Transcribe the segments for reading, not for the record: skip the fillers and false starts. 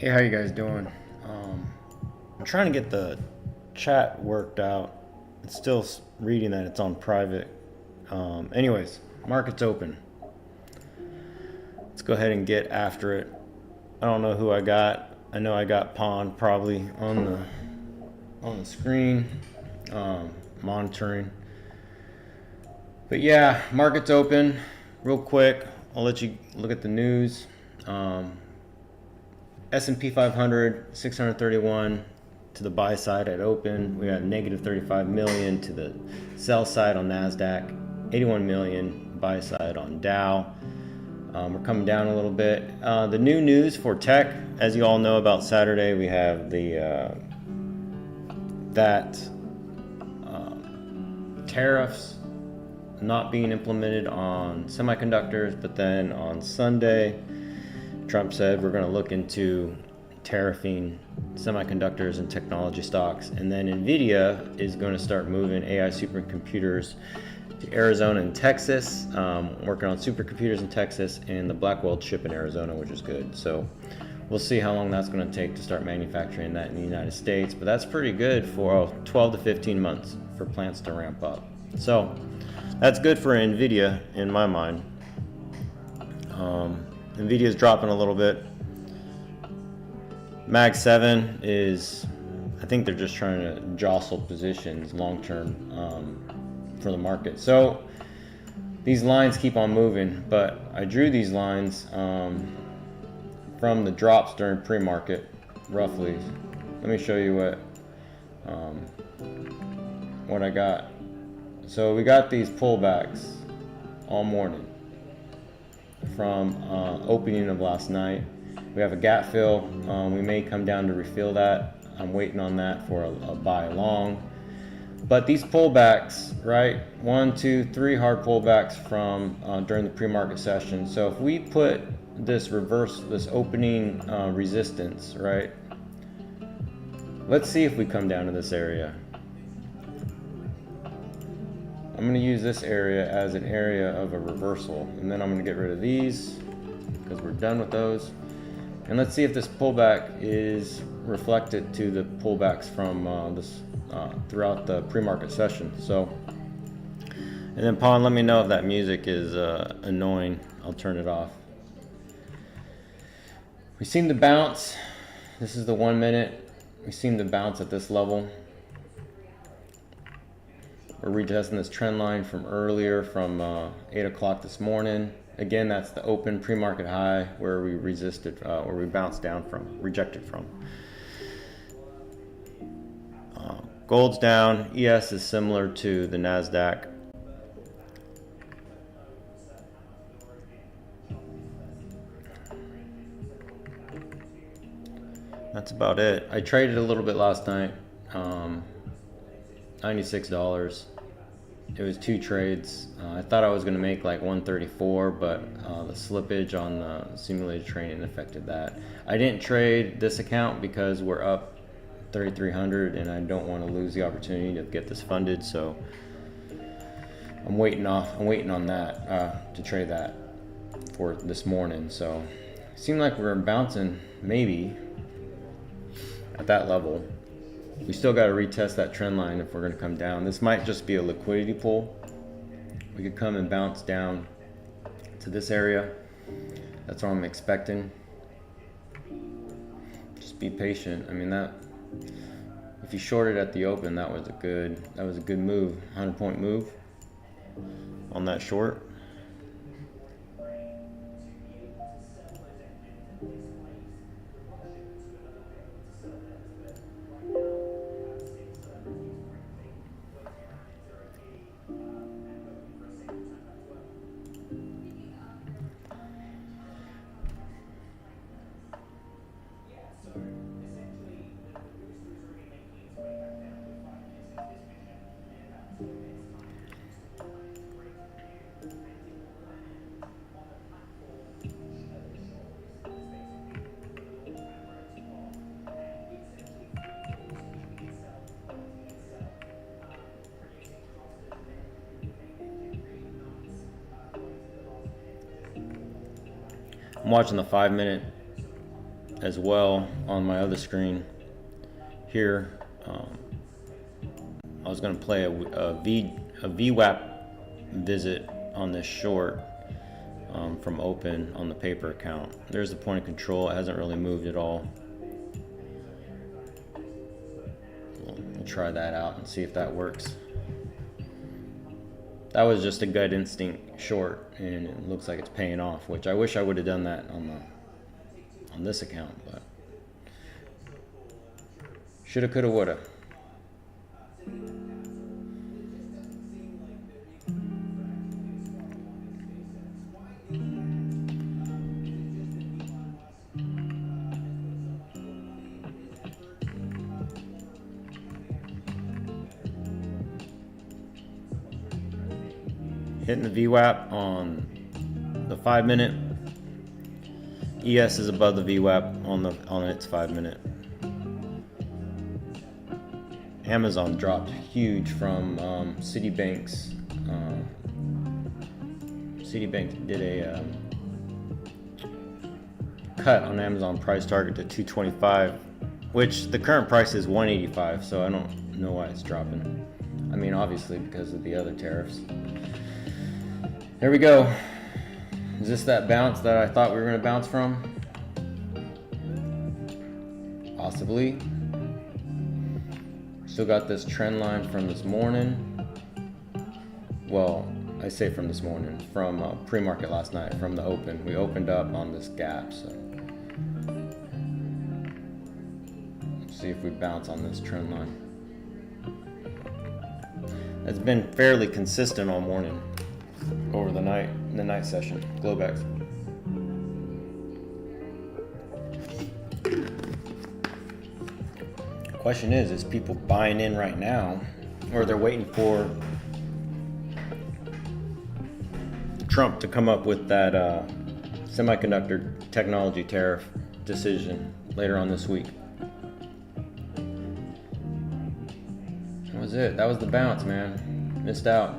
Hey, how you guys doing? I'm trying to get the chat worked out. It's still reading that it's on private. Anyways, market's open. Let's go ahead and get after it. I don't know who I got. I know I got Pond probably on the screen, monitoring. But yeah, market's open. Real quick, I'll let you look at the news. S&P 500, 631 to the buy side at open. We got negative 35 million to the sell side on NASDAQ, 81 million buy side on Dow. We're coming down a little bit. The new news for tech, as you all know about Saturday, we have the tariffs not being implemented on semiconductors, but then on Sunday, Trump said we're going to look into tariffing semiconductors and technology stocks. And then NVIDIA is going to start moving AI supercomputers to Arizona and Texas, working on supercomputers in Texas and the Blackwell chip in Arizona, which is good. So we'll see how long that's going to take to start manufacturing that in the United States. But that's pretty good for 12 to 15 months for plants to ramp up. So that's good for NVIDIA in my mind. NVIDIA is dropping a little bit. Mag 7 is, I think they're just trying to jostle positions long term for the market. So these lines keep on moving, but I drew these lines from the drops during pre-market, roughly. Let me show you what I got. So we got these pullbacks all morning from opening of last night. We have a gap fill. We may come down to refill that. I'm waiting on that for a buy long. But these pullbacks, right? 1, 2, 3 hard pullbacks from during the pre-market session. So if we put this opening resistance, right? Let's see if we come down to this area. I'm going to use this area as an area of a reversal, and then I'm going to get rid of these because we're done with those. And let's see if this pullback is reflected to the pullbacks from throughout the pre-market session. So, and then Pond, let me know if that music is annoying. I'll turn it off. We seem to bounce. This is the 1 minute. We seem to bounce at this level. We're retesting this trend line from earlier, from 8 o'clock this morning. Again, that's the open pre-market high where we resisted, or we bounced down from, rejected from. Gold's down. ES is similar to the NASDAQ. That's about it. I traded a little bit last night. $96. It was 2 trades. I thought I was going to make like 134, but the slippage on the simulated trading affected that. I didn't trade this account because we're up 3,300 and I don't want to lose the opportunity to get this funded. So I'm waiting on that to trade that for this morning. So it seemed like we're bouncing maybe at that level. We still got to retest that trend line if we're going to come down. This might just be a liquidity pull. We could come and bounce down to this area. That's what I'm expecting. Just be patient. I mean, that if you shorted at the open, that was a good move, 100-point move on that short. I'm watching the 5-minute as well on my other screen here. I was going to play a VWAP visit on this short from open on the paper account. There's the point of control. It hasn't really moved at all. We'll try that out and see if that works. That was just a gut instinct short, and it looks like it's paying off, which I wish I would have done that on this account, but shoulda, coulda, woulda. Hitting the VWAP on the 5 minute. ES is above the VWAP on its 5 minute. Amazon dropped huge from Citibank's. Citibank did a cut on Amazon price target to 225, which the current price is 185. So I don't know why it's dropping. I mean, obviously because of the other tariffs. There we go. Is this that bounce that I thought we were going to bounce from? Possibly. Still got this trend line from this morning. Well, I say from this morning, from pre-market last night, from the open. We opened up on this gap, so let's see if we bounce on this trend line. It's been fairly consistent all morning. Over the night, in the night session, Globex. Question is people buying in right now, or they're waiting for Trump to come up with that semiconductor technology tariff decision later on this week? That was it. That was the bounce, man. Missed out.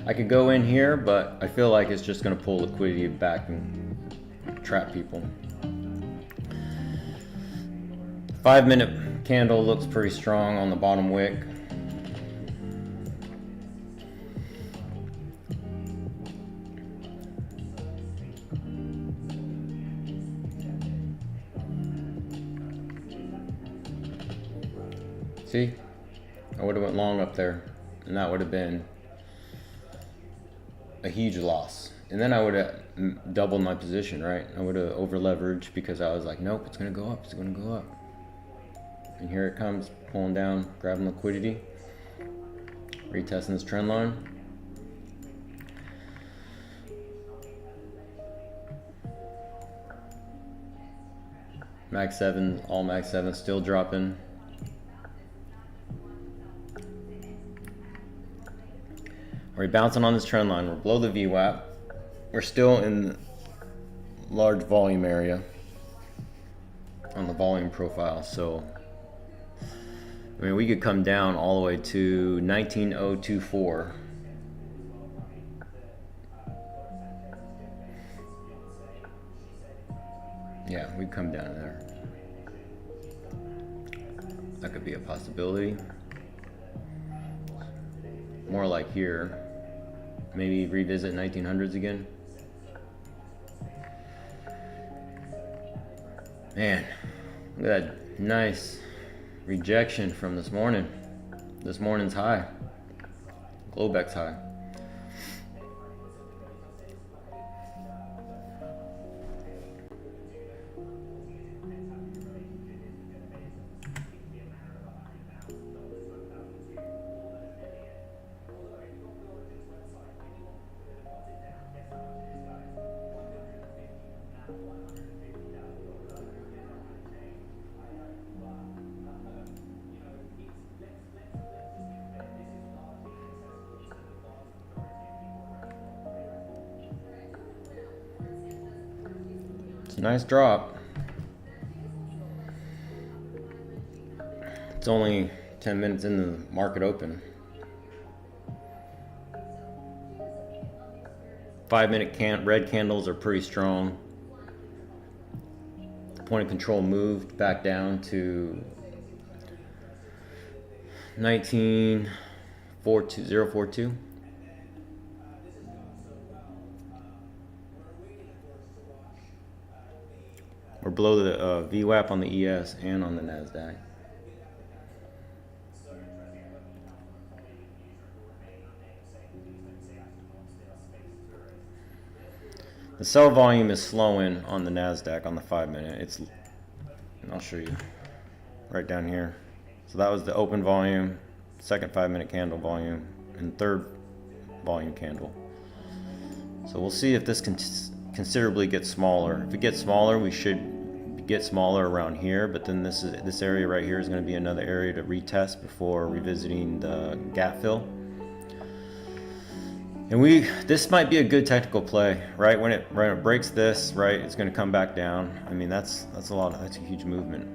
I could go in here, but I feel like it's just going to pull liquidity back and trap people. 5 minute candle looks pretty strong on the bottom wick. See? I would have went long up there, and that would have been a huge loss. And then I would have doubled my position, right? I would have over leveraged because I was like, nope, it's going to go up, it's going to go up. And here it comes, pulling down, grabbing liquidity, retesting this trend line. Mag 7, all Mag 7 still dropping. We're bouncing on this trend line. We're below the VWAP. We're still in large volume area on the volume profile. So, I mean, we could come down all the way to 19024. Yeah, we'd come down to there. That could be a possibility. More like here. Maybe revisit 1900s again. Man, look at that nice rejection from this morning. This morning's high. Globex high. It's a nice drop. It's only 10 minutes in the market open. 5 minute red candles are pretty strong. point of control moved back down to 19.042. We're below the VWAP on the ES and on the NASDAQ. The sell volume is slowing on the NASDAQ on the 5-minute. And I'll show you right down here. So that was the open volume, second 5-minute candle volume, and third volume candle. So we'll see if this considerably gets smaller. If it gets smaller, we should get smaller around here, but then this area right here is going to be another area to retest before revisiting the gap fill. And this might be a good technical play, right? When it breaks this, right, it's going to come back down. I mean, that's a huge movement.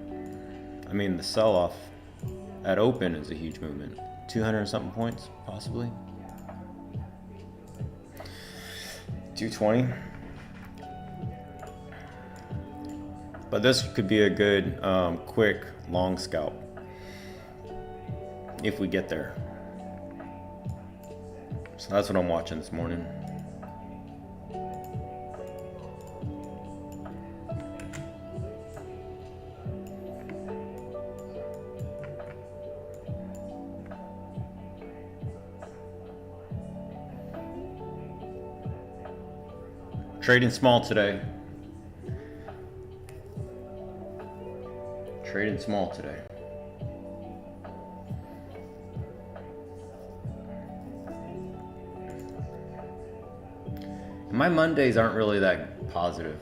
I mean, the sell-off at open is a huge movement. 200 and something points, possibly. 220. But this could be a good, quick, long scalp if we get there. So that's what I'm watching this morning. Trading small today. Trading small today. My Mondays aren't really that positive.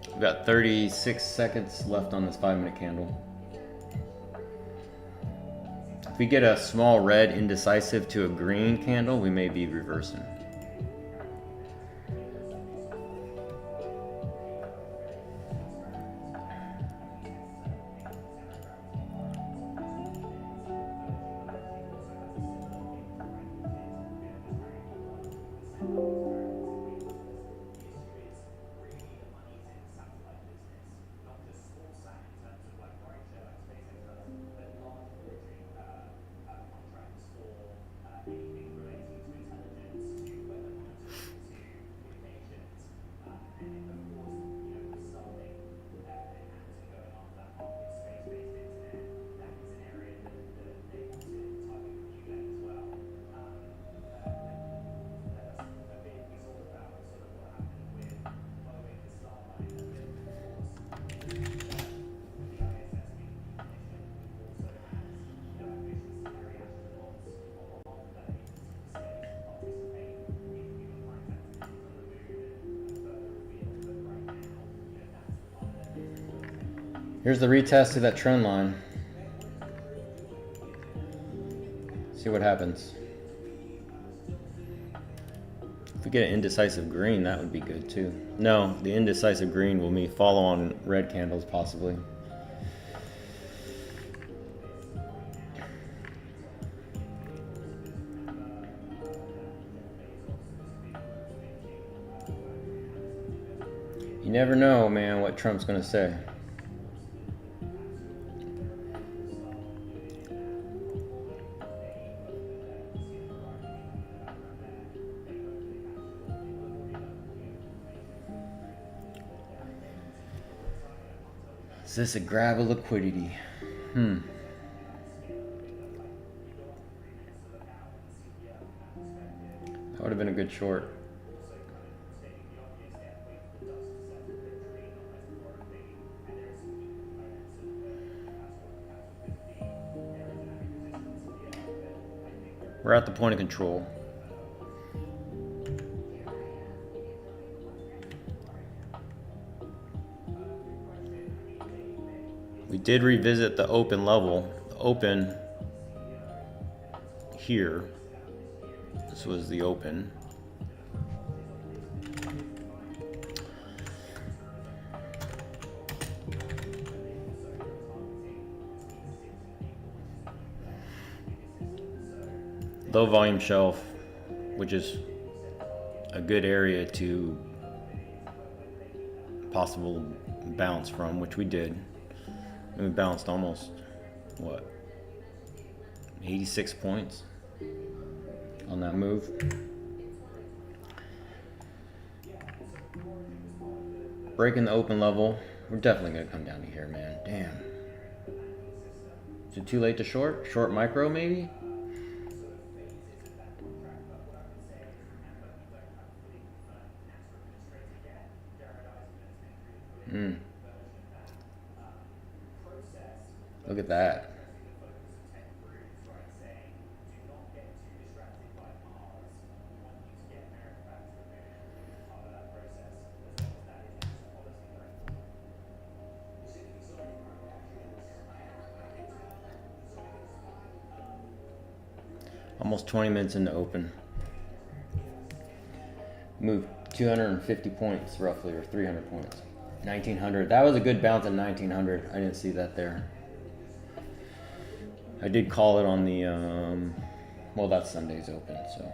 We've got 36 seconds left on this 5-minute candle. If we get a small red indecisive to a green candle, we may be reversing. Here's the retest of that trend line. See what happens. If we get an indecisive green, that would be good too. No, the indecisive green will be follow on red candles possibly. You never know, man, what Trump's gonna say. Is this a grab of liquidity? That would have been a good short. We're at the point of control. We did revisit the open level. The open here. This was the open. Low volume shelf, which is a good area to possible bounce from, which we did. And we bounced almost, what, 86 points on that move. Breaking the open level. We're definitely gonna come down to here, man. Damn. Is it too late to short? Short micro, maybe? Look at that. Almost 20 minutes into open. Move 250 points roughly, or 300 points. 1900. That was a good bounce at 1900. I didn't see that there. I did call it on the, well, that's Sunday's open, so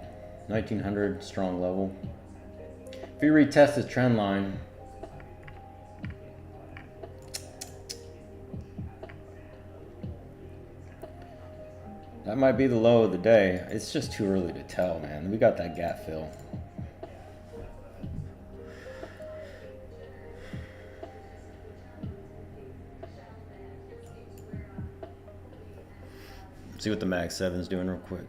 1900, strong level. If you retest this trend line, that might be the low of the day. It's just too early to tell, man. We got that gap fill. See what the Mag 7's doing real quick.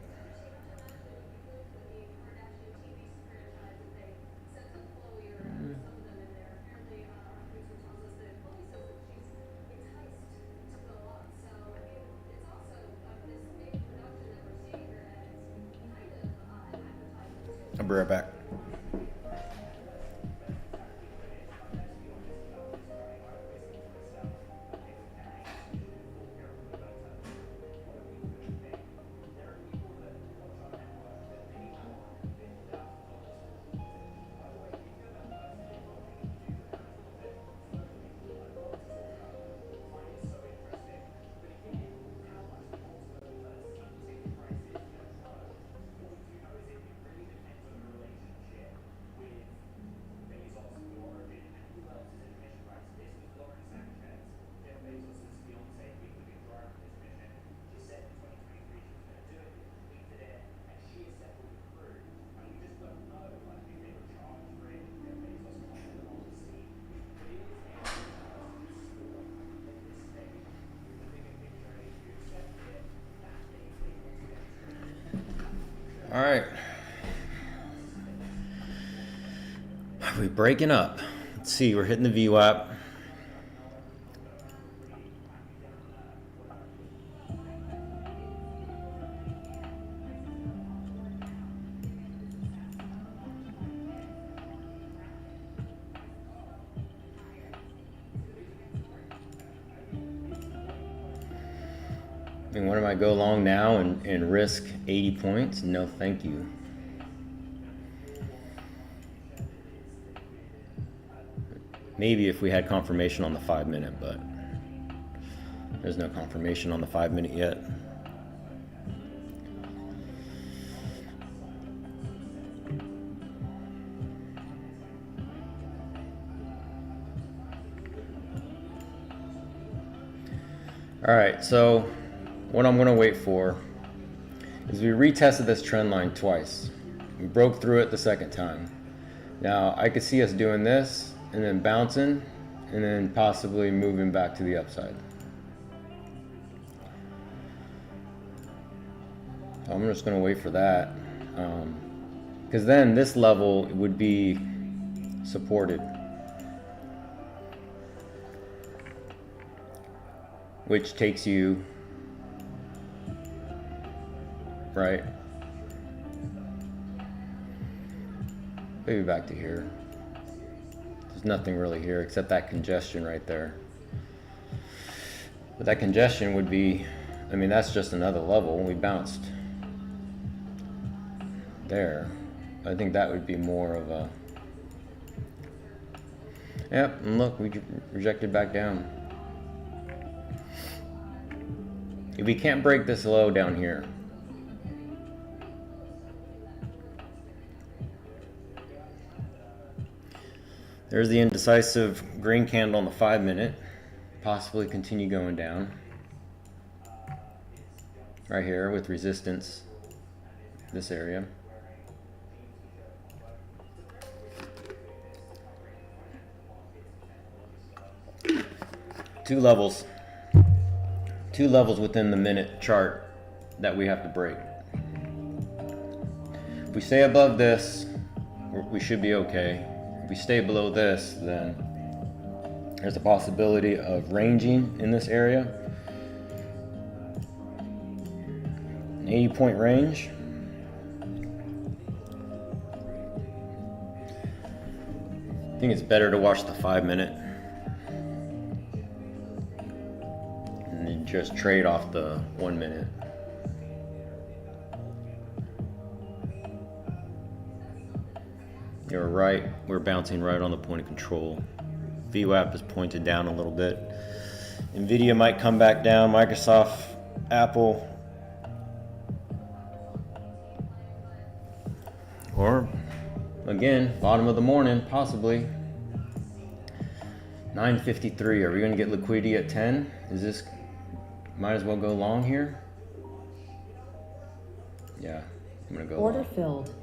I'll be right back. All right. We're breaking up. Let's see, we're hitting the VWAP. I mean, what am I go long now and risk 80 points? No, thank you. Maybe if we had confirmation on the 5 minute, but there's no confirmation on the 5 minute yet. All right, so what I'm gonna wait for is we retested this trend line twice. We broke through it the second time. Now I could see us doing this and then bouncing and then possibly moving back to the upside. So I'm just gonna wait for that. Because then this level would be supported. Which takes you right, maybe back to here. There's nothing really here except that congestion right there. But that congestion would be, I mean, that's just another level. When we bounced there, I think that would be more of a, yep, and look, we rejected back down. If we can't break this low down here, there's the indecisive green candle on the 5 minute. Possibly continue going down. Right here with resistance, this area. Two levels within the minute chart that we have to break. If we stay above this, we should be okay. If we stay below this, then there's a possibility of ranging in this area. An 80-point range. I think it's better to watch the 5 minute and then just trade off the 1 minute. You're right, we're bouncing right on the point of control. VWAP is pointed down a little bit. Nvidia might come back down, Microsoft, Apple, or again, bottom of the morning, possibly. 9:53, are we gonna get liquidity at 10? Is this, might as well go long here? Yeah, I'm gonna go Order long. filled.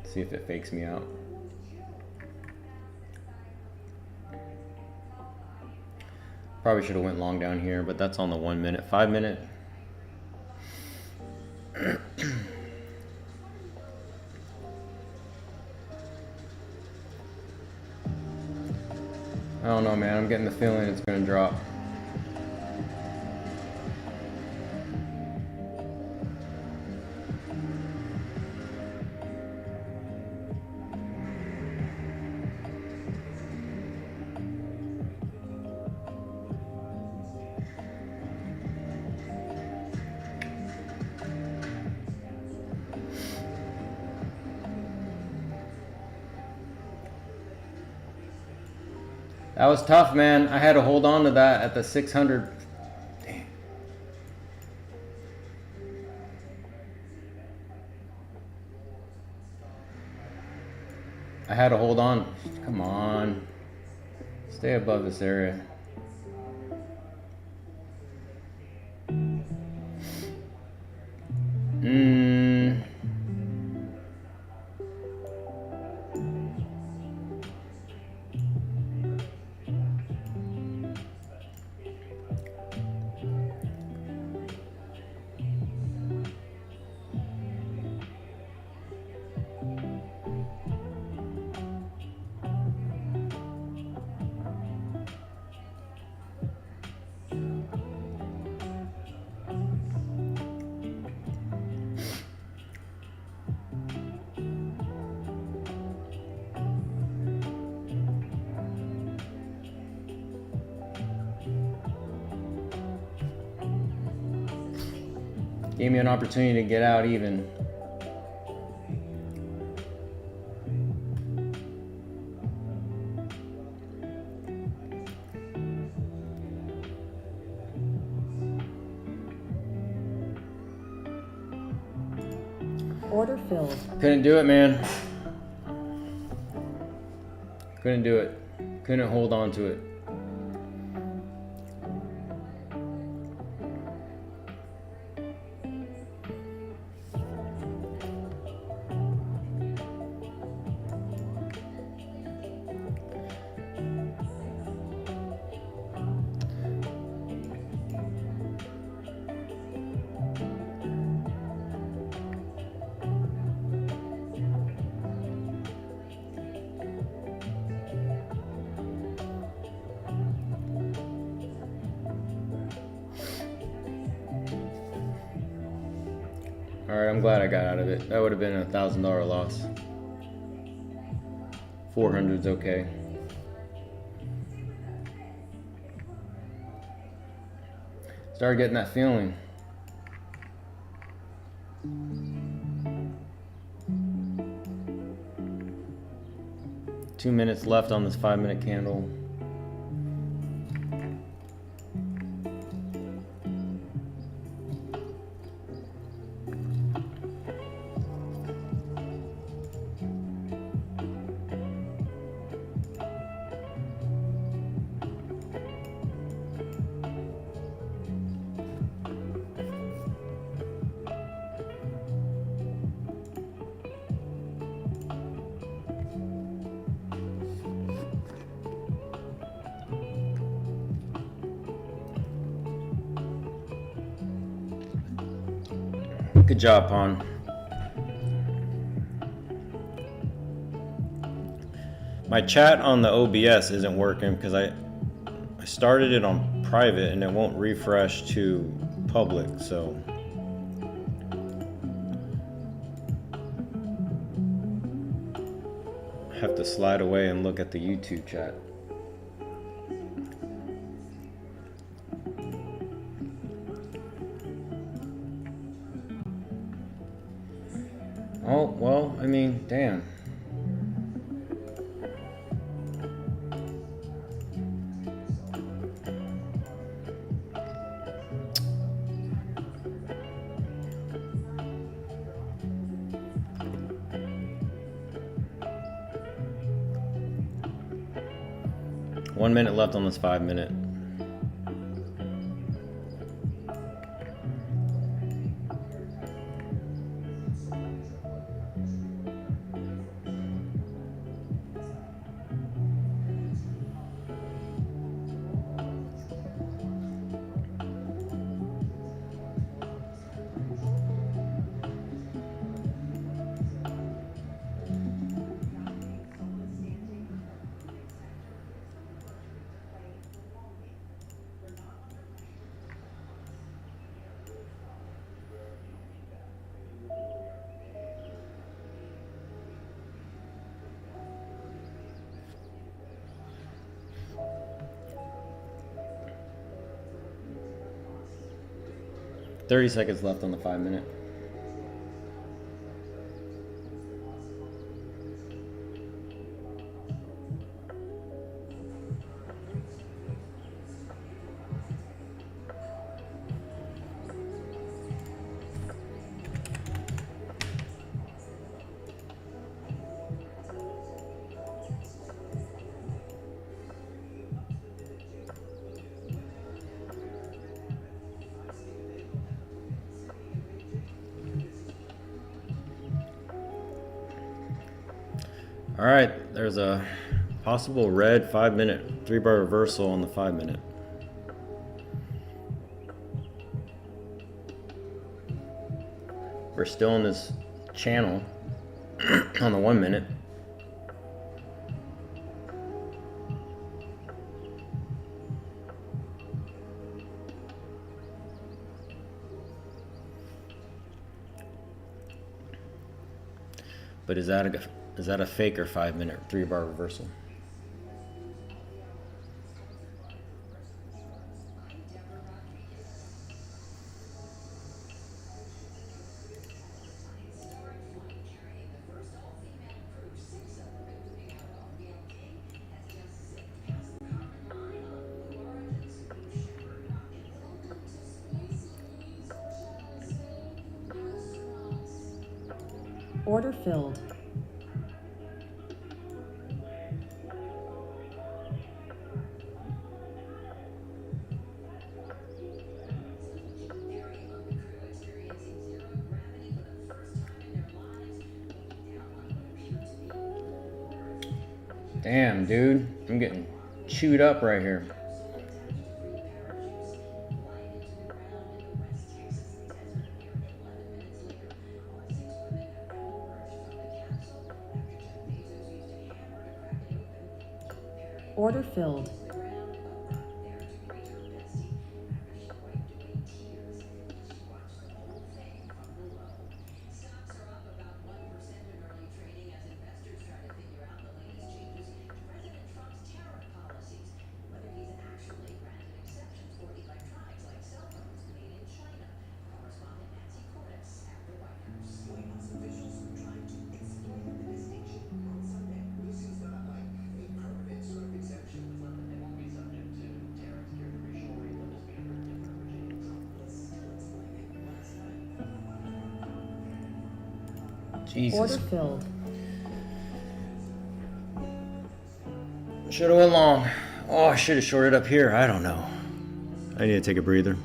See if it fakes me out. Probably should have went long down here, but that's on the 1 minute. 5 minute. I don't know, man. I'm getting the feeling it's gonna drop. That was tough, man. I had to hold on to that at the 600. Damn. I had to hold on. Come on. Stay above this area. Gave me an opportunity to get out even. Order filled. Couldn't do it, man. Couldn't do it. Couldn't hold on to it. Alright, I'm glad I got out of it. That would have been a $1,000 loss. 400's okay. Started getting that feeling. Two minutes left on this 5-minute candle. Good job, Pon. My chat on the OBS isn't working because I started it on private and it won't refresh to public, so I have to slide away and look at the YouTube chat. Oh, well, I mean, damn. One minute left on this 5-minute. $30 seconds left on the 5-minute. All right, there's a possible red 5-minute 3-bar reversal on the 5-minute. We're still in this channel on the 1-minute. But is that a fake or 5-minute 3-bar reversal? Order filled. Damn, dude, I'm getting chewed up right here. Order filled. Jesus. Order filled. Should have went long. Oh, I should have shorted up here. I don't know. I need to take a breather.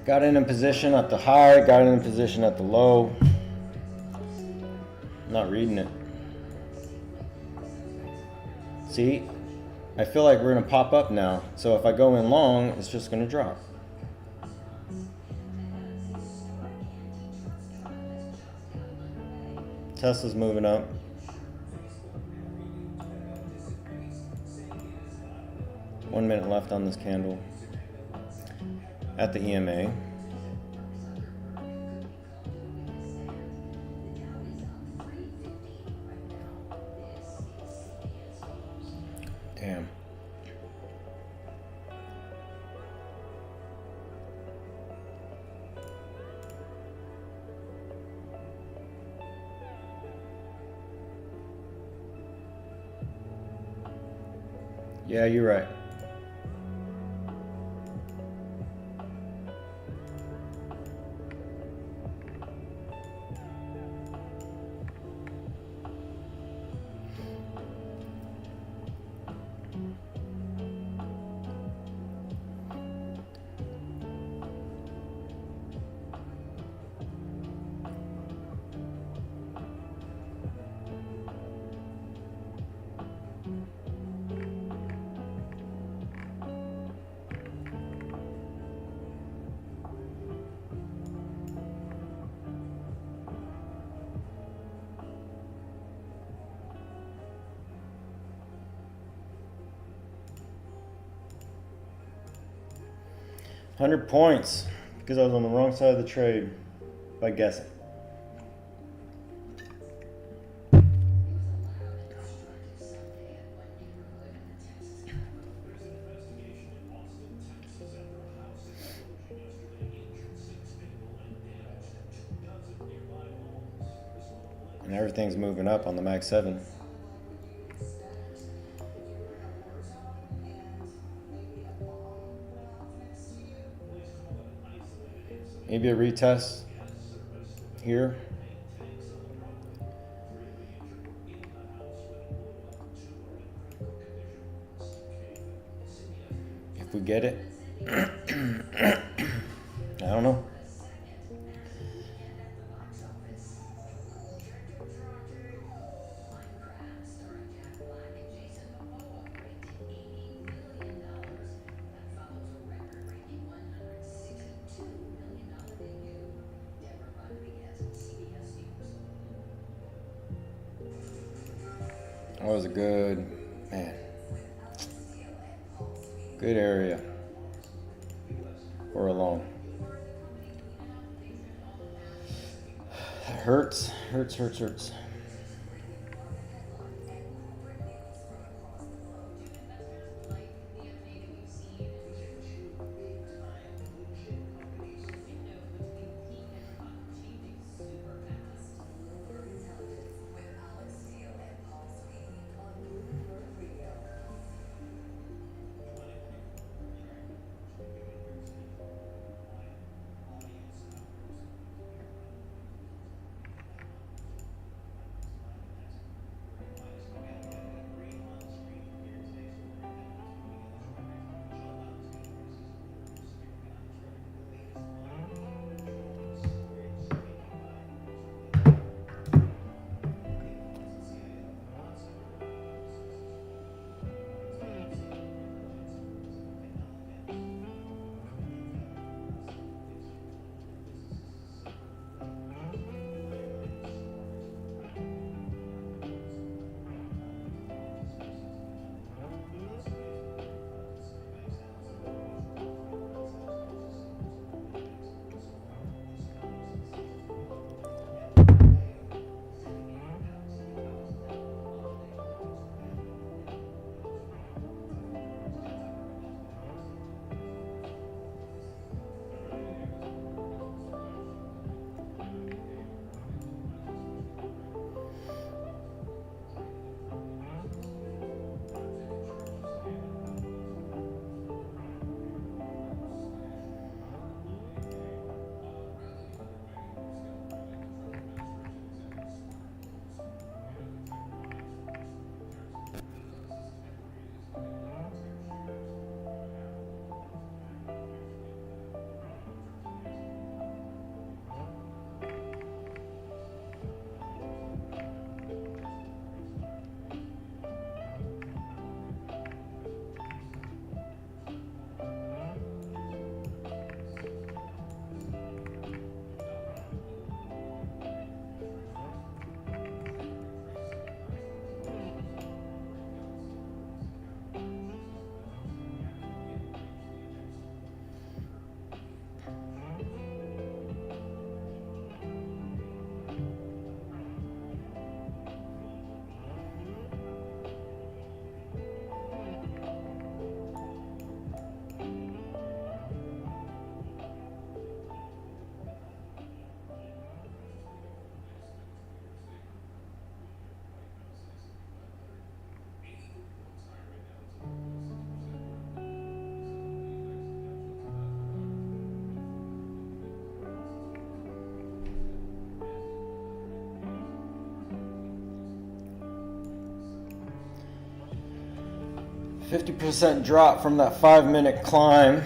Got in a position at the high, got in a position at the low. Not reading it. See? I feel like we're gonna pop up now. So if I go in long, it's just gonna drop. Tesla's moving up. One minute left on this candle. At the EMA. Damn. Yeah, you're right. $100 points because I was on the wrong side of the trade by guessing. And everything's moving up on the Mag 7. Maybe a retest here. If we get it. I don't know. That was a good, man, good area for a long. Hurts, hurts, hurts, hurts. 50% drop from that 5-minute climb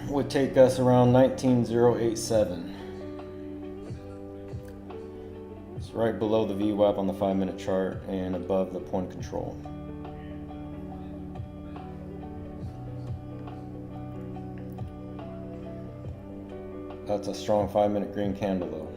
would take us around 19,087. It's right below the VWAP on the 5-minute chart and above the point control. That's a strong 5-minute green candle though.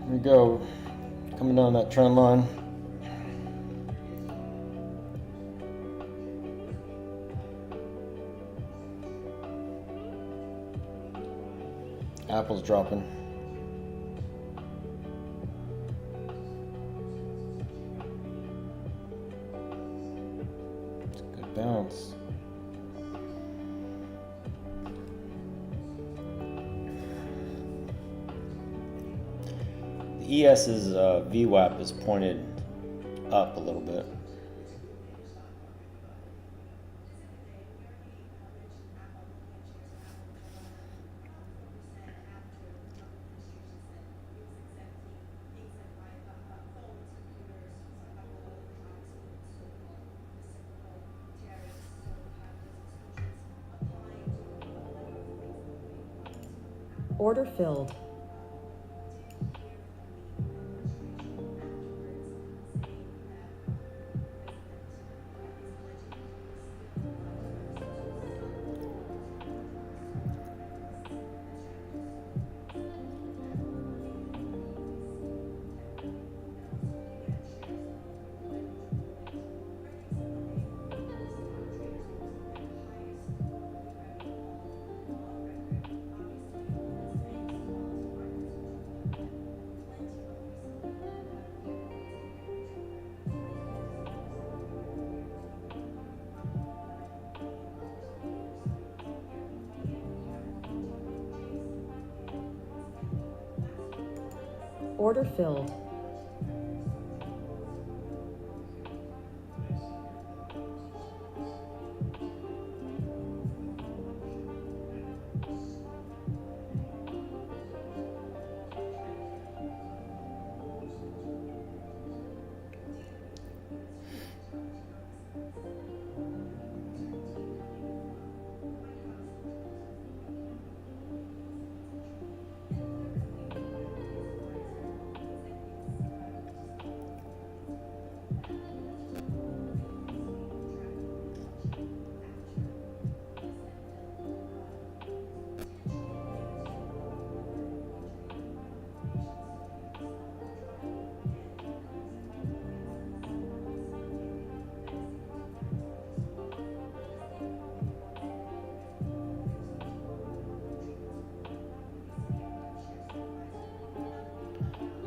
Here we go, coming down that trend line. Apple's dropping. It's a good bounce. The ES's VWAP is pointed up a little bit. Order filled. Order filled.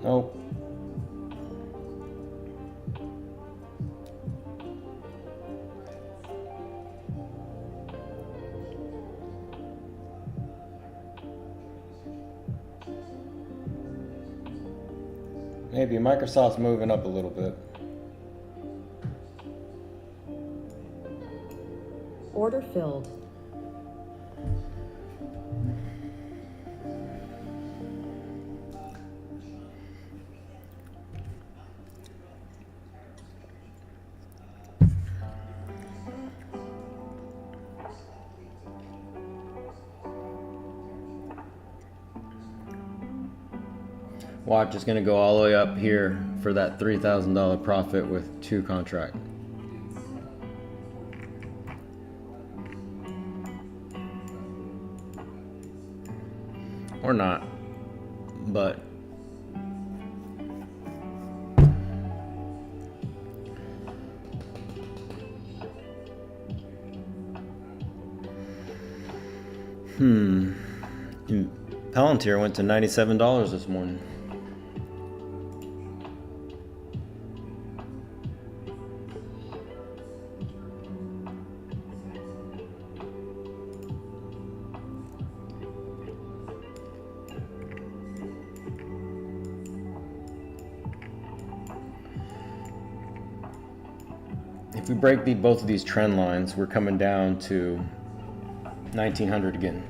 Nope. Maybe Microsoft's moving up a little bit. Order filled. Watch, it's going to go all the way up here for that $3,000 profit with 2 contracts. or not, but Palantir went to $97 this morning. If we break both of these trend lines, we're coming down to 1900 again.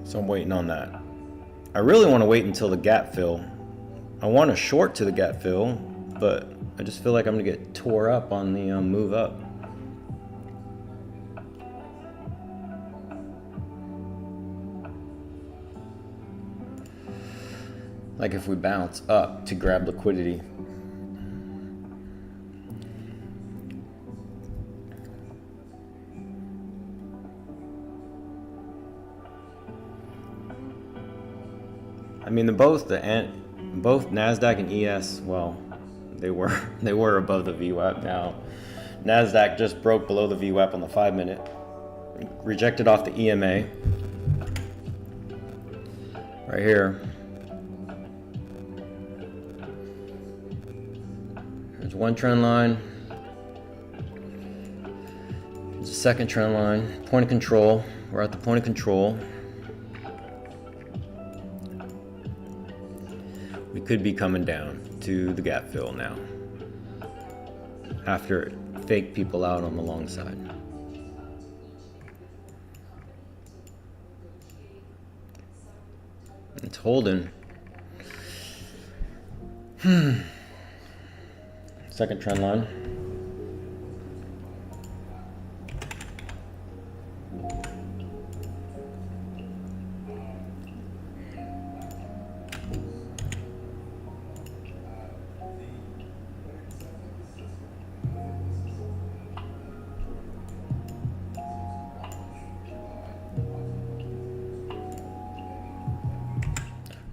So I'm waiting on that. I really want to wait until the gap fill. I want to short to the gap fill, but I just feel like I'm going to get tore up on the move up. Like if we bounce up to grab liquidity. I mean, both Nasdaq and ES, well, they were above the VWAP. Now, Nasdaq just broke below the VWAP on the 5-minute, rejected off the EMA right here. There's one trend line. There's a second trend line. Point of control. We're at the point of control. We could be coming down to the gap fill now after it faked people out on the long side. It's holding. Second trend line.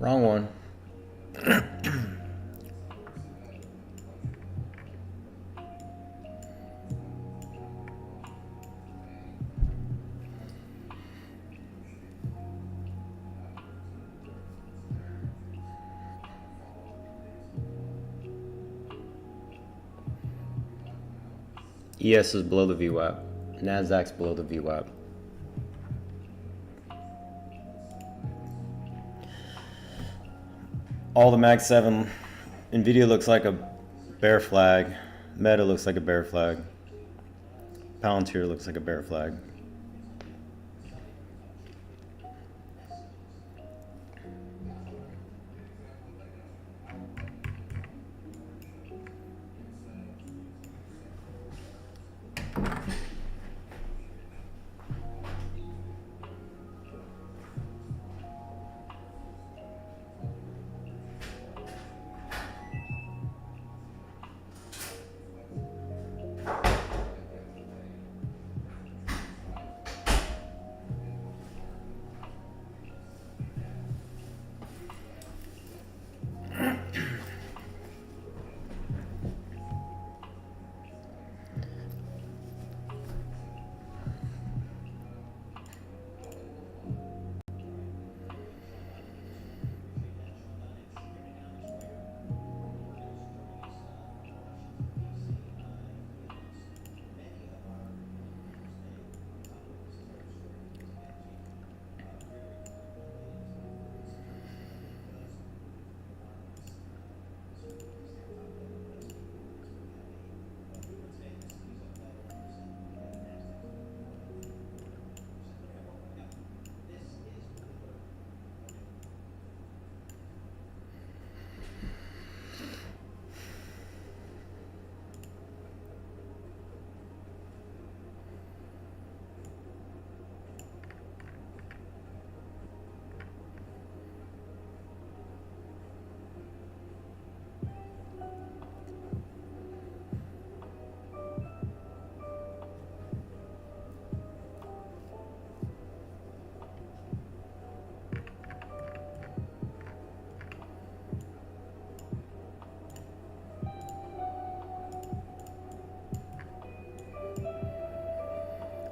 Wrong one. ES is below the VWAP. Nasdaq's below the VWAP. All the Mag 7, Nvidia looks like a bear flag. Meta looks like a bear flag. Palantir looks like a bear flag.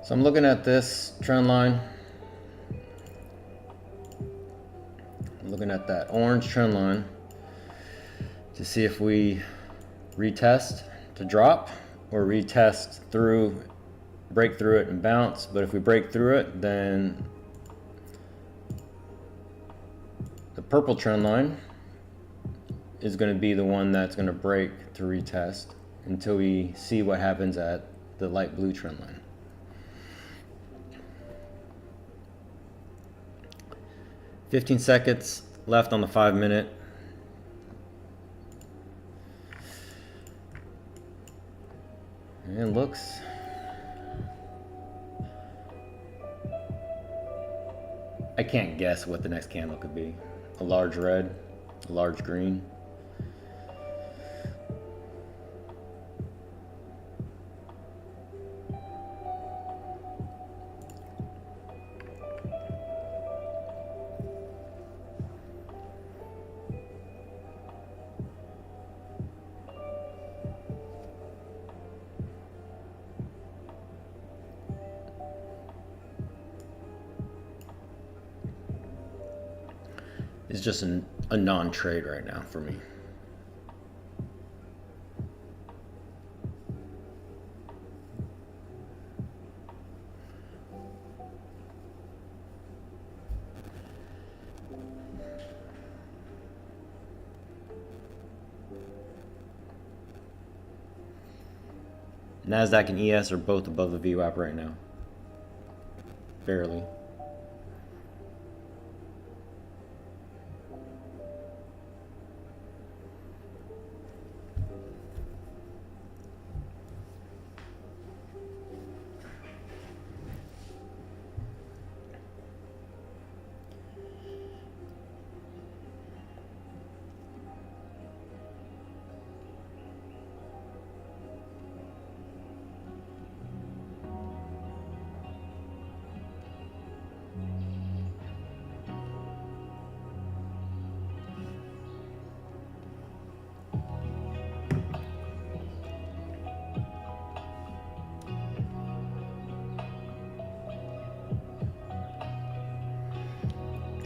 So I'm looking at this trend line. I'm looking at that orange trend line to see if we retest to drop or retest through, break through it and bounce. But if we break through it, then the purple trend line is going to be the one that's going to break to retest until we see what happens at the light blue trend line. "15 seconds left on the 5-minute. And looks I can't guess what the next candle could be. A large red, a large green. It's just a non-trade right now for me. NASDAQ and ES are both above the VWAP right now. Barely.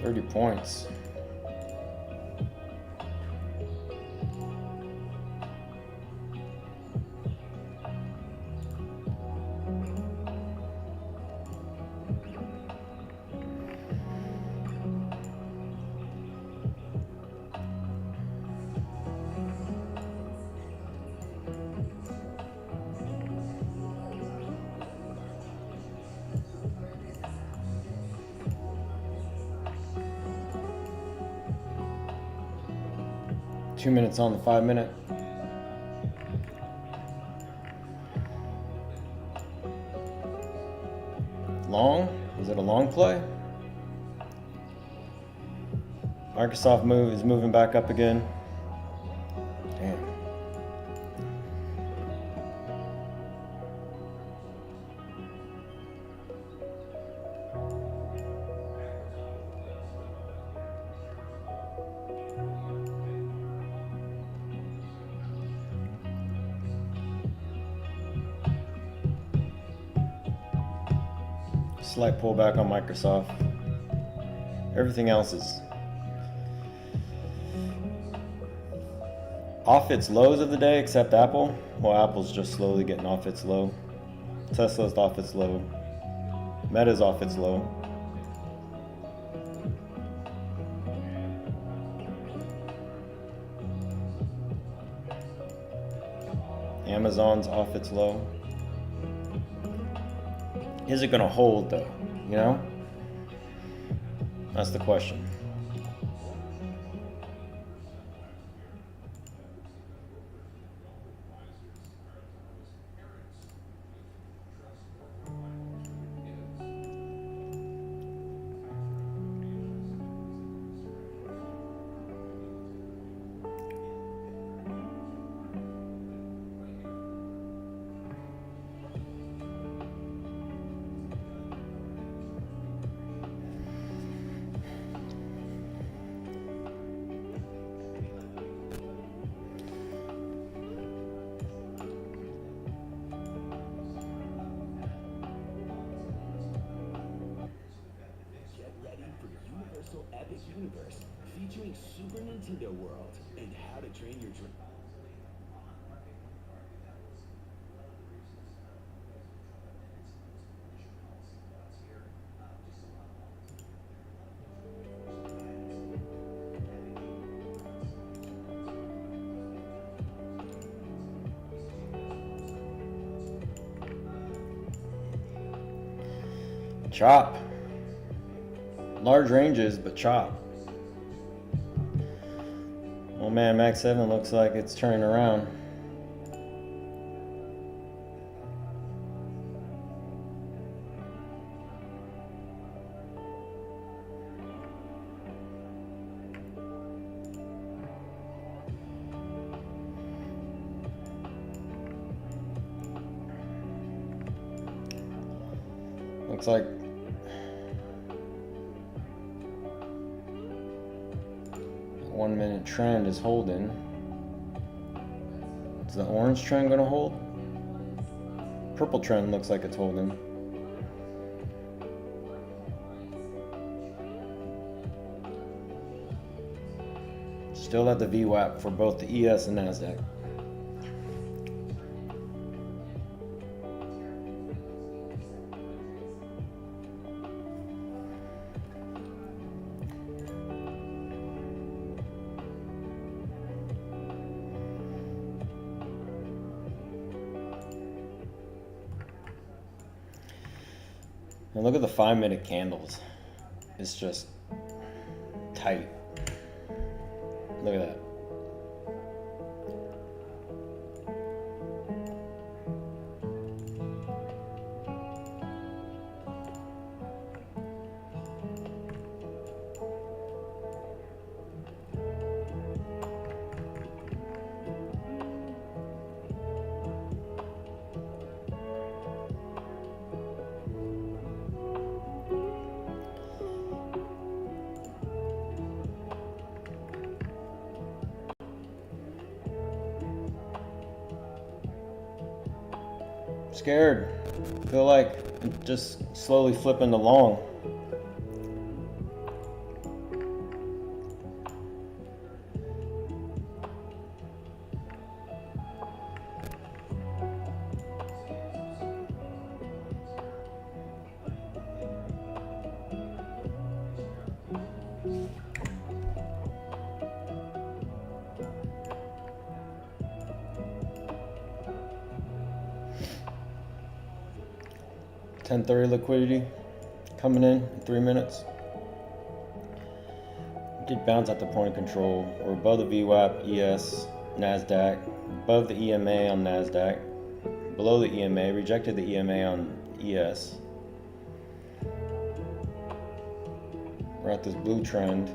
$30 points. Two minutes on the 5-minute. Long? Is it a long play? Microsoft is moving back up again. Damn. Slight pullback on Microsoft. Everything else is off its lows of the day, except Apple. Well, Apple's just slowly getting off its low. Tesla's off its low. Meta's off its low. Amazon's off its low. Is it going to hold though? You know? That's the question. Super Nintendo World and how to train your dream. Chop. Large ranges, but chop. Oh man, Max 7 looks like it's turning around. Looks like the 1 minute trend is holding. Is the orange trend going to hold? Purple trend looks like it's holding. Still at the VWAP for both the ES and NASDAQ. And look at the 5 minute candles. It's just tight. Look at that. Scared. Feel like I'm just slowly flipping to long. $10.30 liquidity coming in 3 minutes. Did bounce at the point of control. We're above the VWAP, ES, NASDAQ, above the EMA on NASDAQ, below the EMA, rejected the EMA on ES. We're at this blue trend.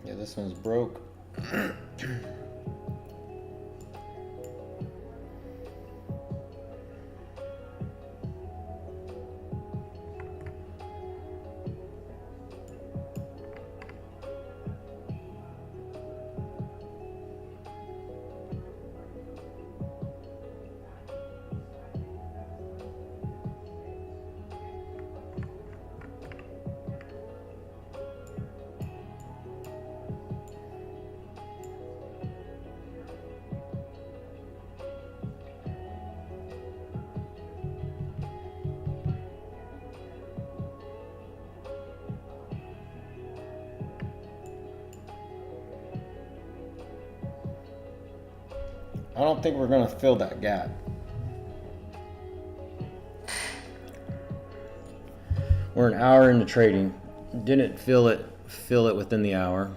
Yeah, this one's broke. I don't think we're gonna fill that gap. We're an hour into trading. Didn't fill it within the hour.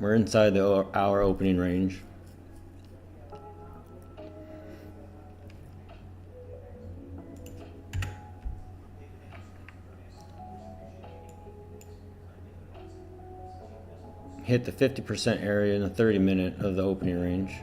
We're inside the hour opening range. Hit the 50% area in the 30-minute of the opening range.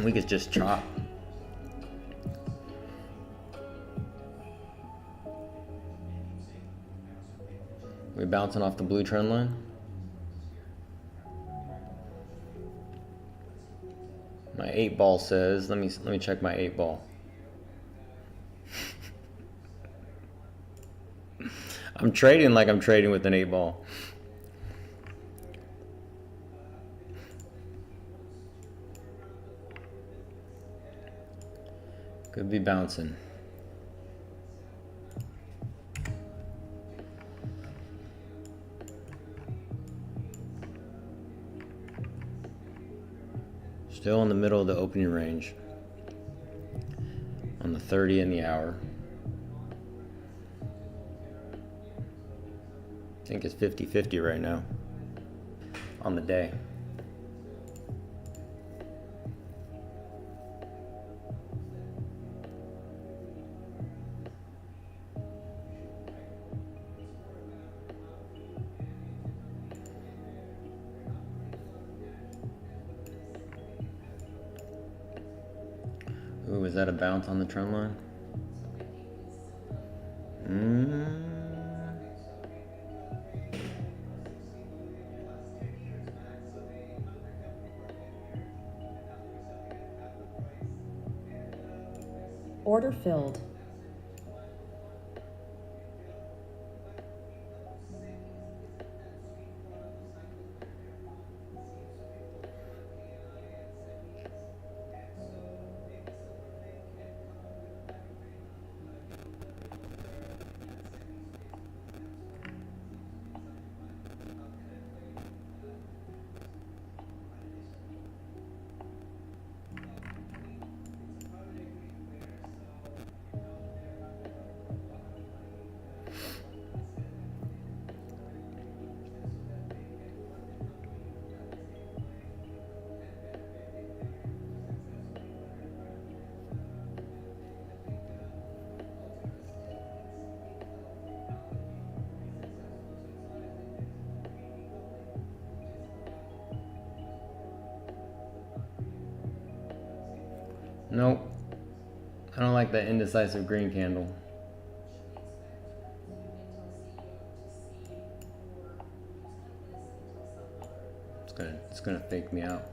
We could just chop. We bouncing off the blue trend line. My 8-ball says, let me check my 8-ball. I'm trading like I'm trading with an 8-ball. Could be bouncing. Still in the middle of the opening range on the 30 and the hour. I think it's 50-50 right now on the day. Ooh, is that a bounce on the trend line? Order filled. Nope. I don't like that indecisive green candle. It's gonna fake me out.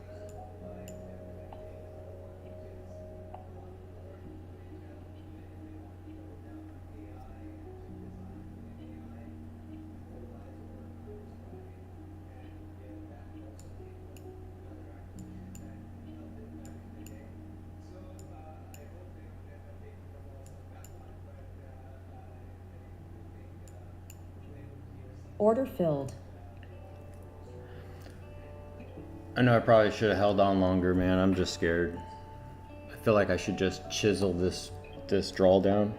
Order filled. I know I probably should have held on longer, man. I'm just scared. I feel like I should just chisel this drawdown.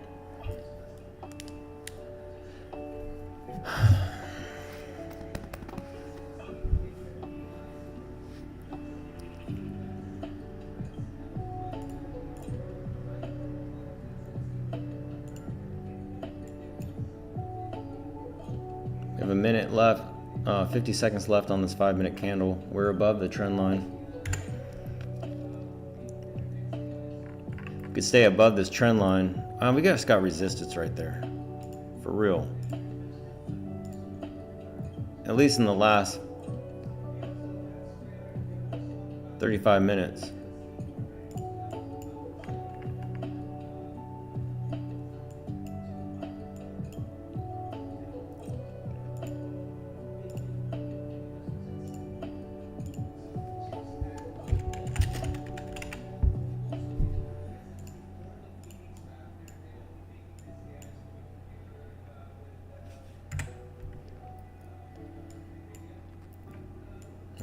We have a minute left, 50 seconds left on this 5-minute candle. We're above the trend line. We could stay above this trend line. We just got resistance right there, for real. At least in the last 35 minutes.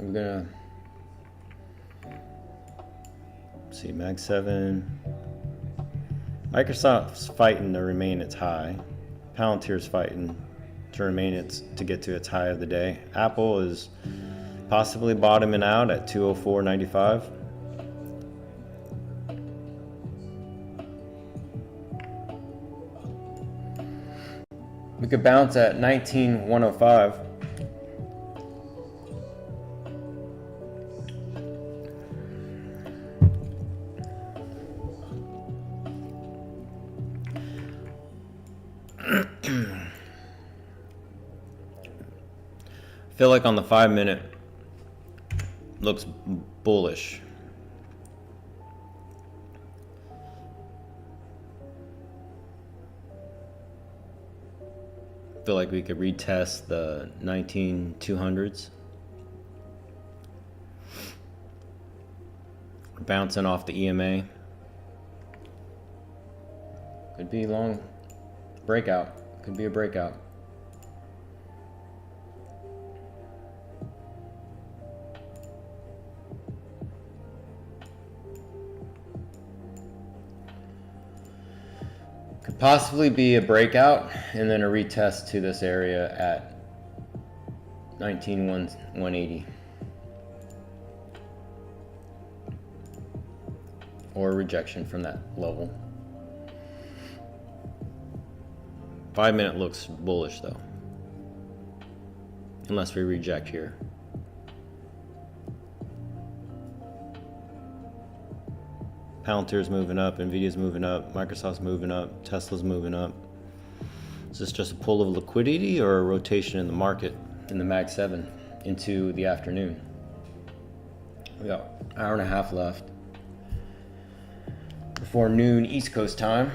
I'm gonna see Mag 7. Microsoft's fighting to remain its high. Palantir's fighting to get to its high of the day. Apple is possibly bottoming out at 204.95. We could bounce at 19,105. I feel like on the 5-minute looks bullish. I feel like we could retest the 19,200s. Bouncing off the EMA. Could be long breakout. Could be a breakout. Could possibly be a breakout and then a retest to this area at 19,180. Or a rejection from that level. 5-minute looks bullish though. Unless we reject here. Palantir's moving up, Nvidia's moving up, Microsoft's moving up, Tesla's moving up. Is this just a pull of liquidity or a rotation in the market in the Mag 7 into the afternoon? We got an hour and a half left before noon East Coast time.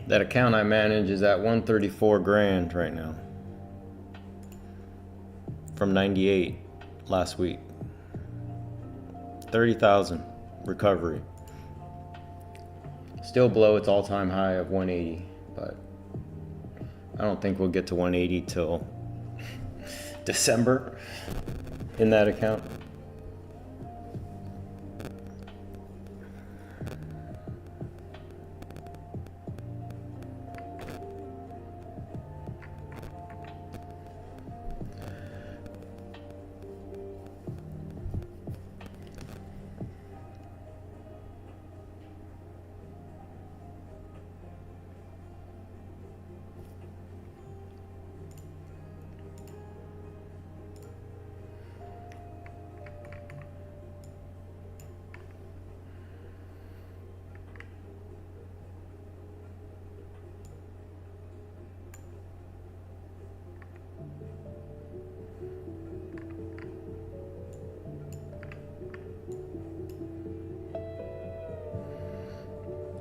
That account I manage is at 134 grand right now. From 98 last week. 30,000 recovery. Still below its all-time high of 180, but I don't think we'll get to 180 till December in that account.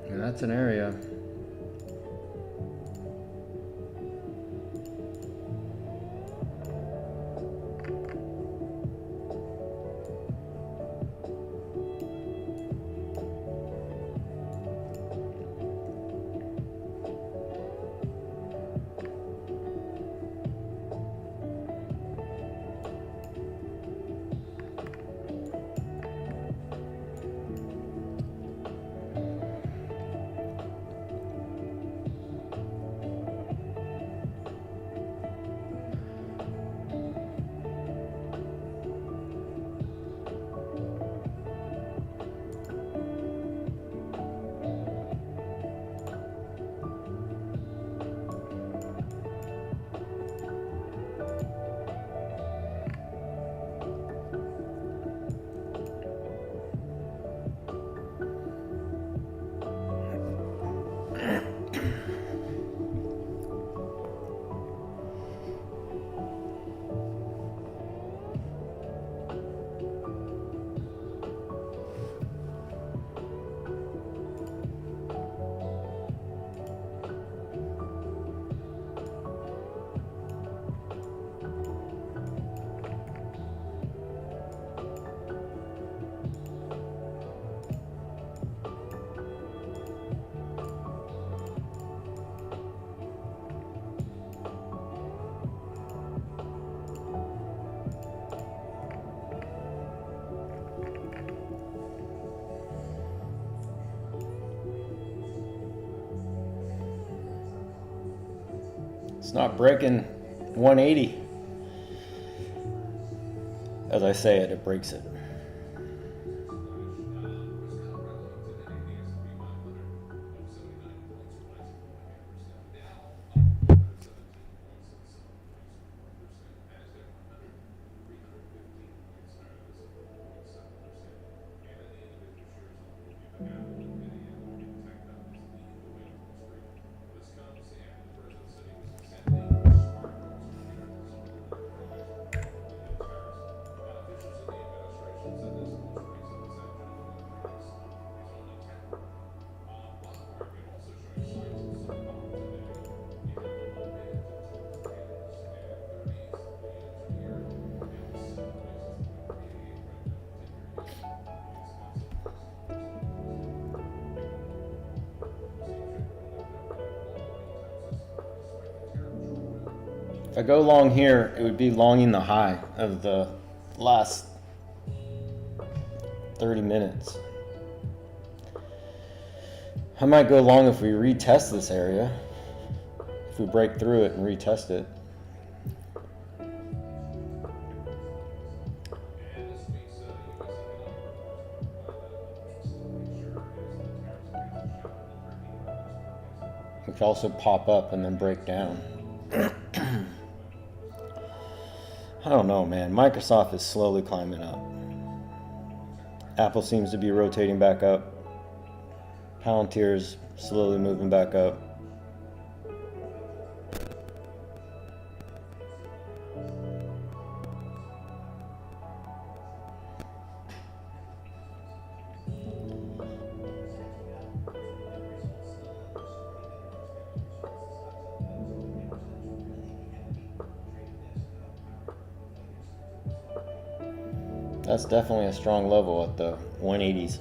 And that's an area. It's not breaking 180. As I say it, it breaks it. If I go long here, it would be longing the high of the last 30 minutes. I might go long if we retest this area. If we break through it and retest it. We could also pop up and then break down. I don't know, man. Microsoft is slowly climbing up. Apple seems to be rotating back up. Palantir's slowly moving back up. That's definitely a strong level at the 180s.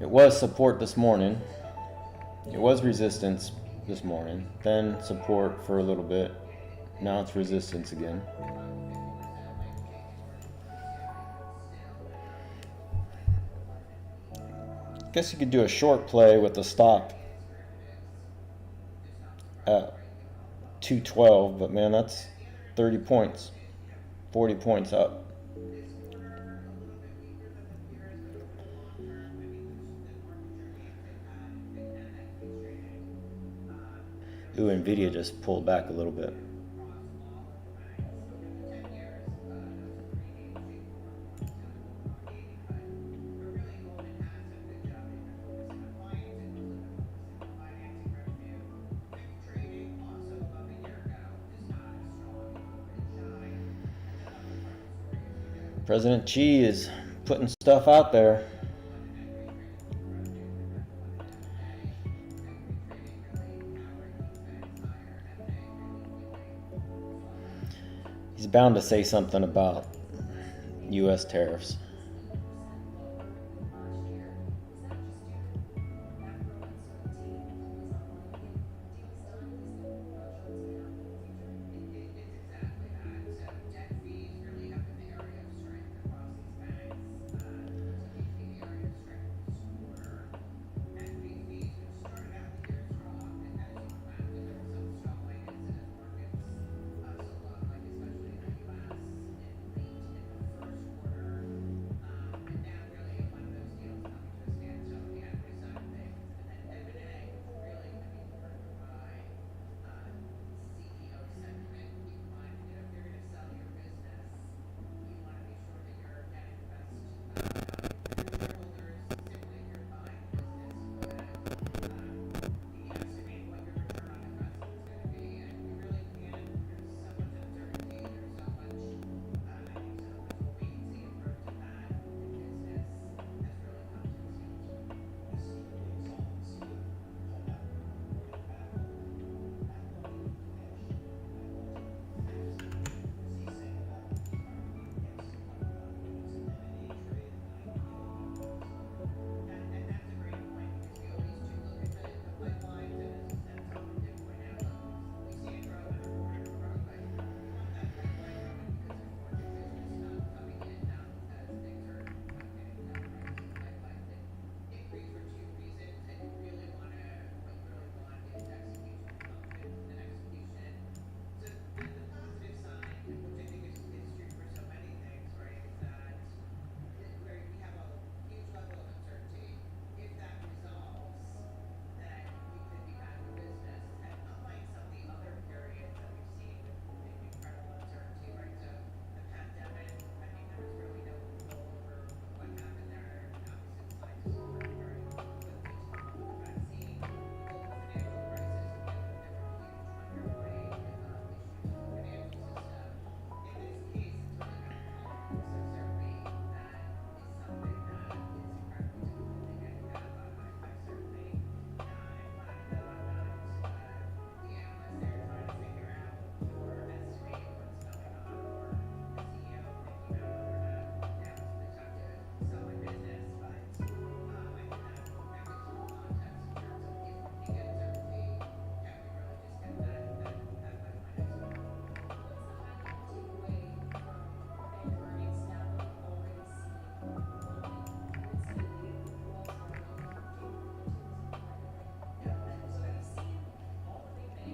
It was support this morning. It was resistance this morning. Then support for a little bit. Now it's resistance again. Guess you could do a short play with the stop at 212, but man, that's 30 points, 40 points up. Ooh, Nvidia just pulled back a little bit. President Xi is putting stuff out there. He's bound to say something about U.S. tariffs.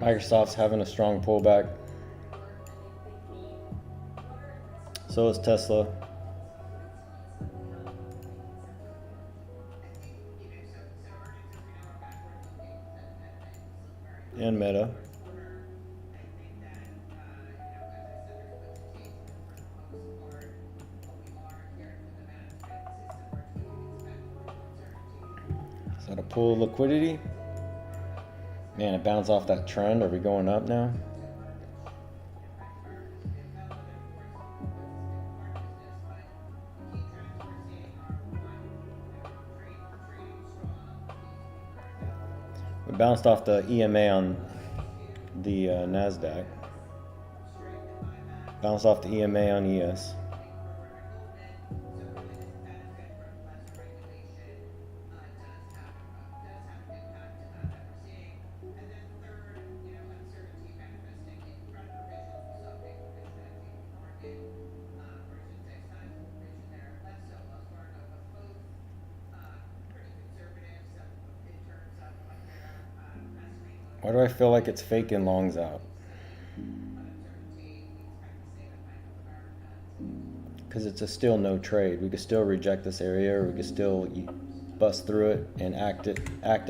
Microsoft's having a strong pullback. So is Tesla. And Meta. Is that a pull of liquidity? Man, it bounced off that trend. Are we going up now? We bounced off the EMA on the NASDAQ. Bounced off the EMA on ES. Why do I feel like it's faking longs out? Because it's a still no trade. We could still reject this area, or we could still bust through it and act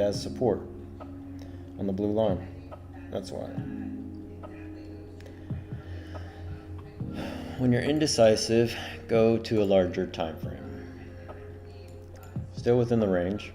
as support on the blue line. That's why. When you're indecisive, go to a larger time frame. Still within the range.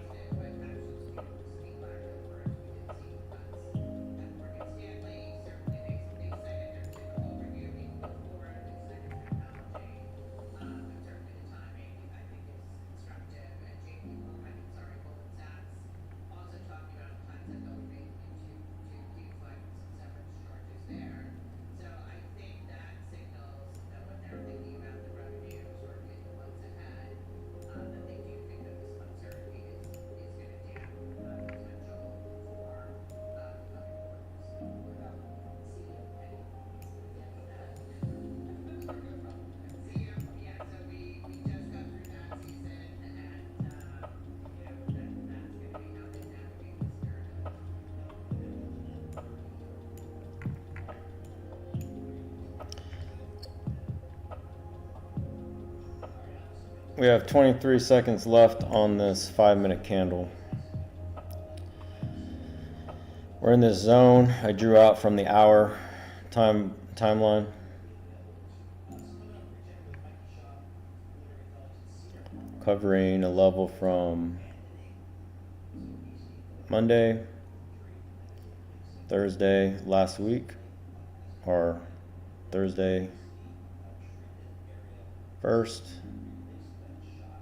We have 23 seconds left on this 5-minute candle. We're in this zone I drew out from the hour timeline. Covering a level from Monday, Thursday last week, or Thursday 1st,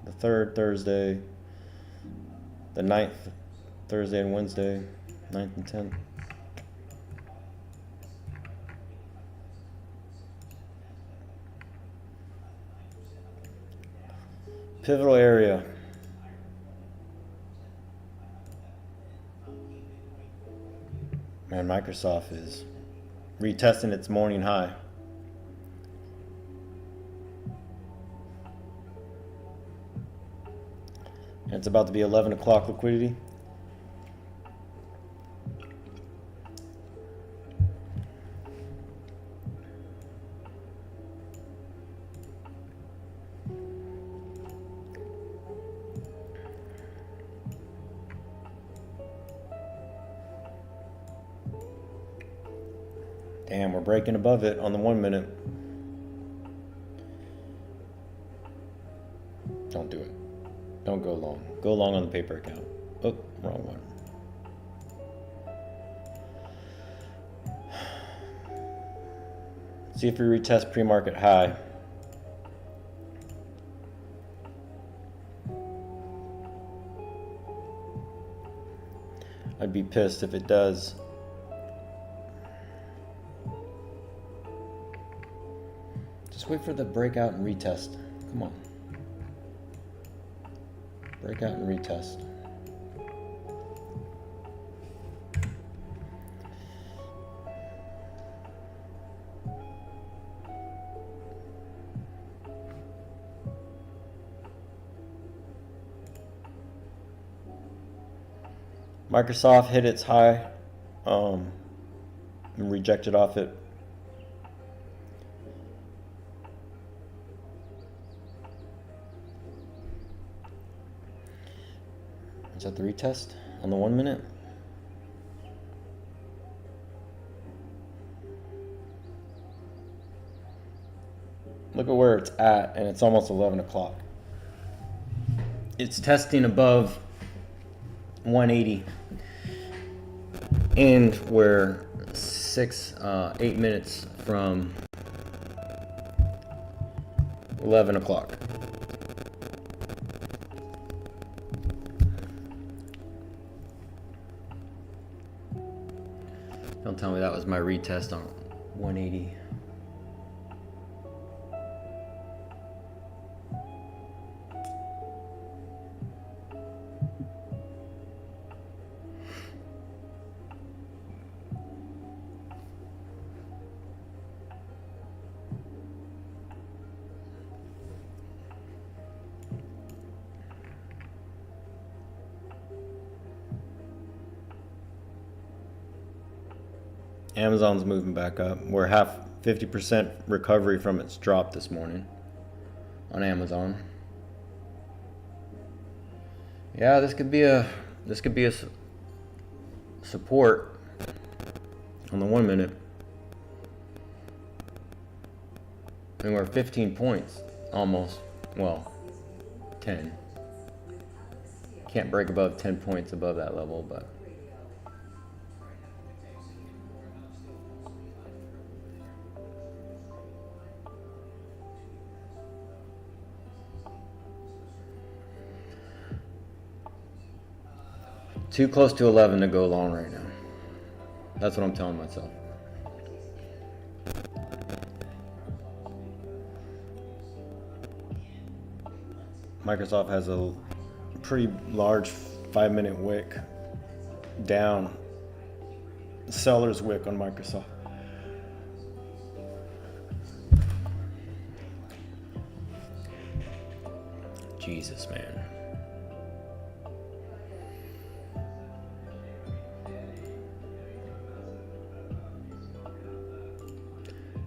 the 3rd Thursday, the 9th Thursday and Wednesday, 9th and 10th. Pivotal area. Man, Microsoft is retesting its morning high. And it's about to be 11 o'clock liquidity. Damn, we're breaking above it on the 1 minute. Don't do it. Don't go long. Go long on the paper account. Oh, wrong one. See if we retest pre-market high. I'd be pissed if it does. Just wait for the breakout and retest. Come on. Breakout and retest. Microsoft hit its high and rejected off it. Is that the retest on the 1 minute? Look at where it's at, and it's almost 11 o'clock. It's testing above 180, and we're 8 minutes from 11 o'clock. Don't tell me that was my retest on 180. Amazon's moving back up. We're 50% recovery from its drop this morning on Amazon. Yeah, this could be a support on the 1 minute. And we're 15 points almost. Well, 10. Can't break above 10 points above that level, but too close to 11 to go long right now. That's what I'm telling myself. Microsoft has a pretty large 5-minute wick down. Seller's wick on Microsoft. Jesus, man.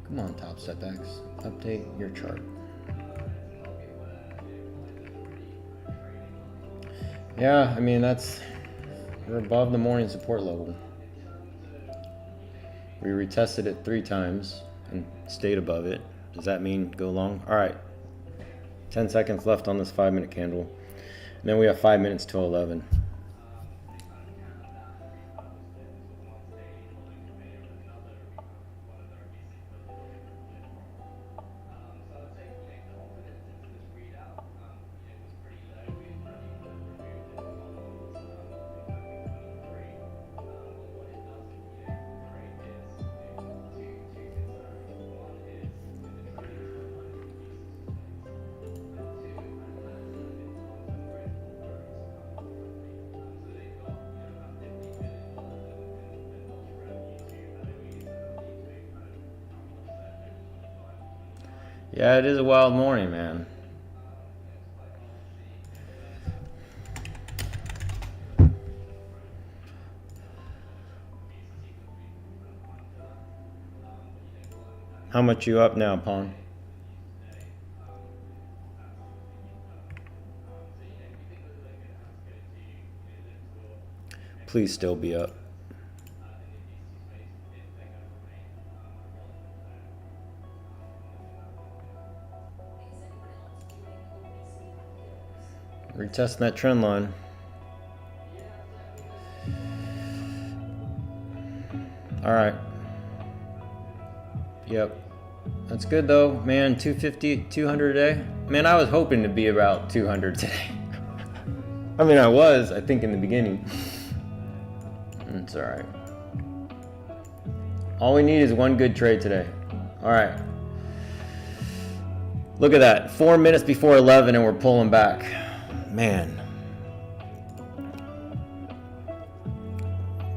Come on, top setbacks. Update your chart. Yeah, I mean, we're above the morning support level. We retested it 3 times and stayed above it. Does that mean go long? All right. 10 seconds left on this 5-minute candle. And then we have 5 minutes till 11. Yeah, it is a wild morning, man. How much you up now, Pawn? Please still be up. Retesting that trend line. All right. Yep. That's good though, man. 250, 200 a day. Man, I was hoping to be about 200 today. I mean, I think in the beginning. It's all right. All we need is one good trade today. All right. Look at that. 4 minutes before 11 and we're pulling back. Man.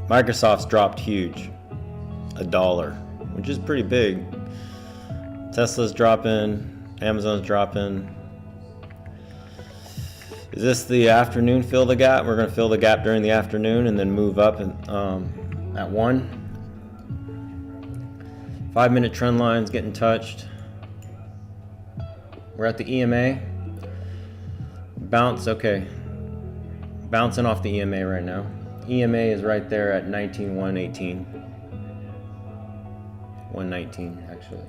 Microsoft's dropped huge. $1, which is pretty big. Tesla's dropping. Amazon's dropping. Is this the afternoon fill the gap? We're going to fill the gap during the afternoon and then move up and, at 1. 5-minute trend lines getting touched. We're at the EMA. Bounce, okay. Bouncing off the EMA right now. EMA is right there at 19,118. 119 actually.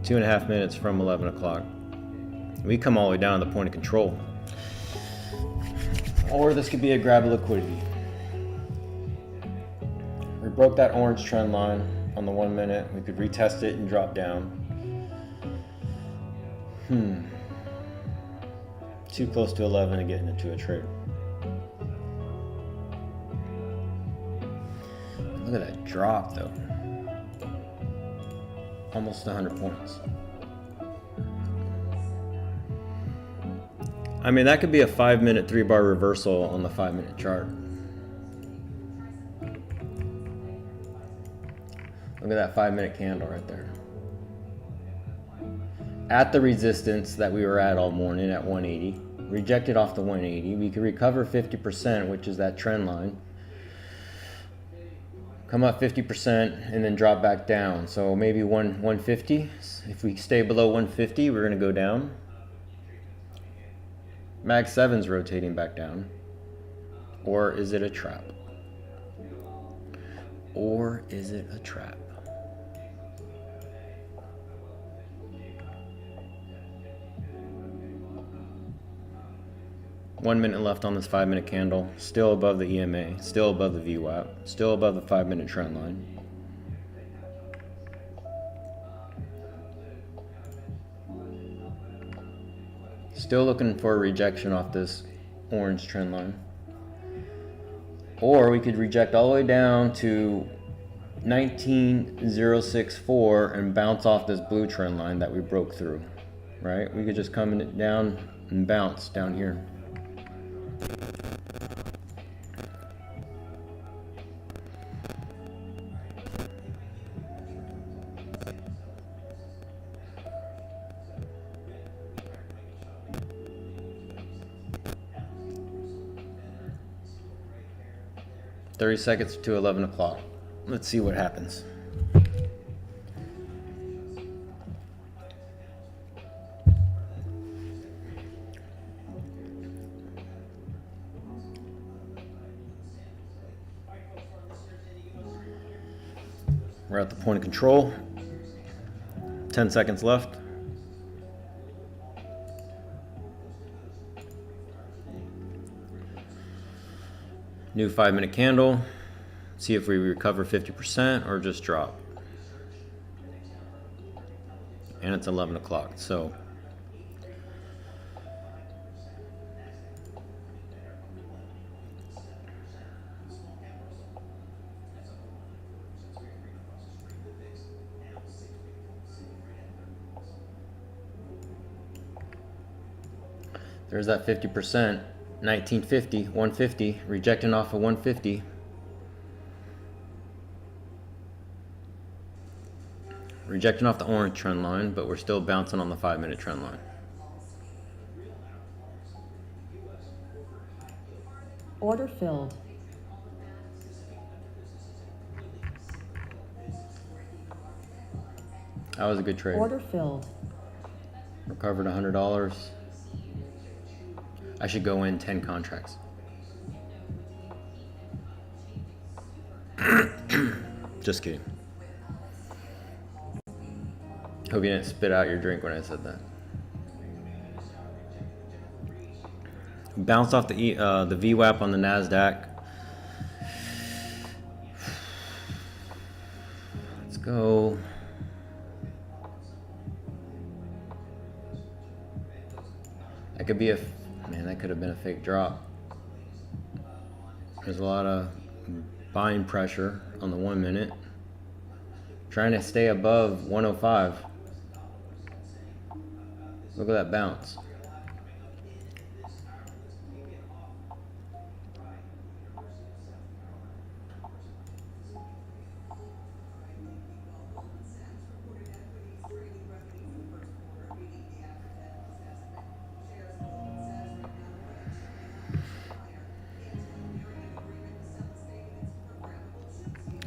Two and a half minutes from 11 o'clock. We come all the way down to the point of control. Or this could be a grab of liquidity. We broke that orange trend line on the 1 minute. We could retest it and drop down. Too close to 11 to get into a trade. Look at that drop though. Almost 100 points. I mean, that could be a 5-minute 3-bar reversal on the 5-minute chart. Look at that 5-minute candle right there. At the resistance that we were at all morning at 180. Rejected off the 180. We could recover 50%, which is that trend line. Come up 50% and then drop back down. So maybe 150. If we stay below 150, we're going to go down. Mag 7's rotating back down. Or is it a trap? Or is it a trap? One minute left on this 5-minute candle. Still above the EMA. Still above the VWAP. Still above the 5-minute trend line. Still looking for a rejection off this orange trend line. Or we could reject all the way down to 19,064 and bounce off this blue trend line that we broke through. Right? We could just come down and bounce down here. "30 seconds to 11 o'clock. Let's see what happens. We're at the point of control. 10 seconds left. New 5-minute candle. See if we recover 50% or just drop. And it's 11 o'clock, so there's that 50%. 1950, 150, rejecting off of 150. Rejecting off the orange trend line, but we're still bouncing on the 5-minute trend line. Order filled. That was a good trade. Order filled. Recovered $100. I should go in 10 contracts. Just kidding. Hope you didn't spit out your drink when I said that. Bounced off the VWAP on the NASDAQ. Let's go. That could be man, that could have been a fake drop. There's a lot of buying pressure on the 1 minute. Trying to stay above 105. Look at that bounce.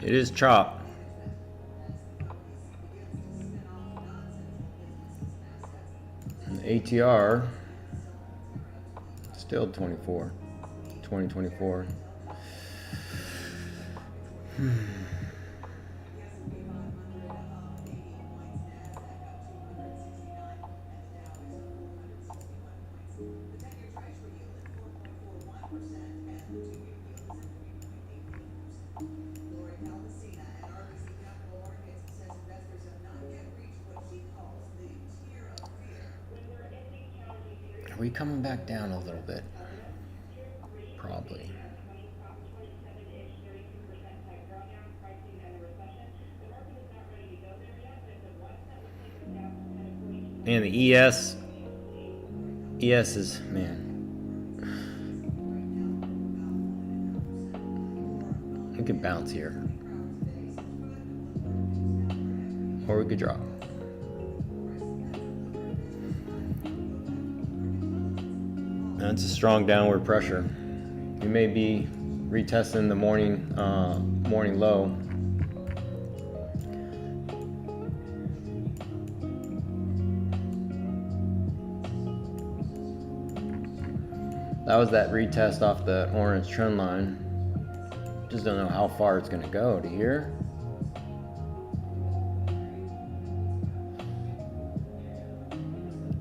It is chop. And the ATR still 2024. Are we coming back down a little bit? Probably. Man, the ES is, man. We could bounce here. Or we could drop. That's a strong downward pressure. We may be retesting the morning low. That was that retest off the orange trend line. Just don't know how far it's gonna go. To here?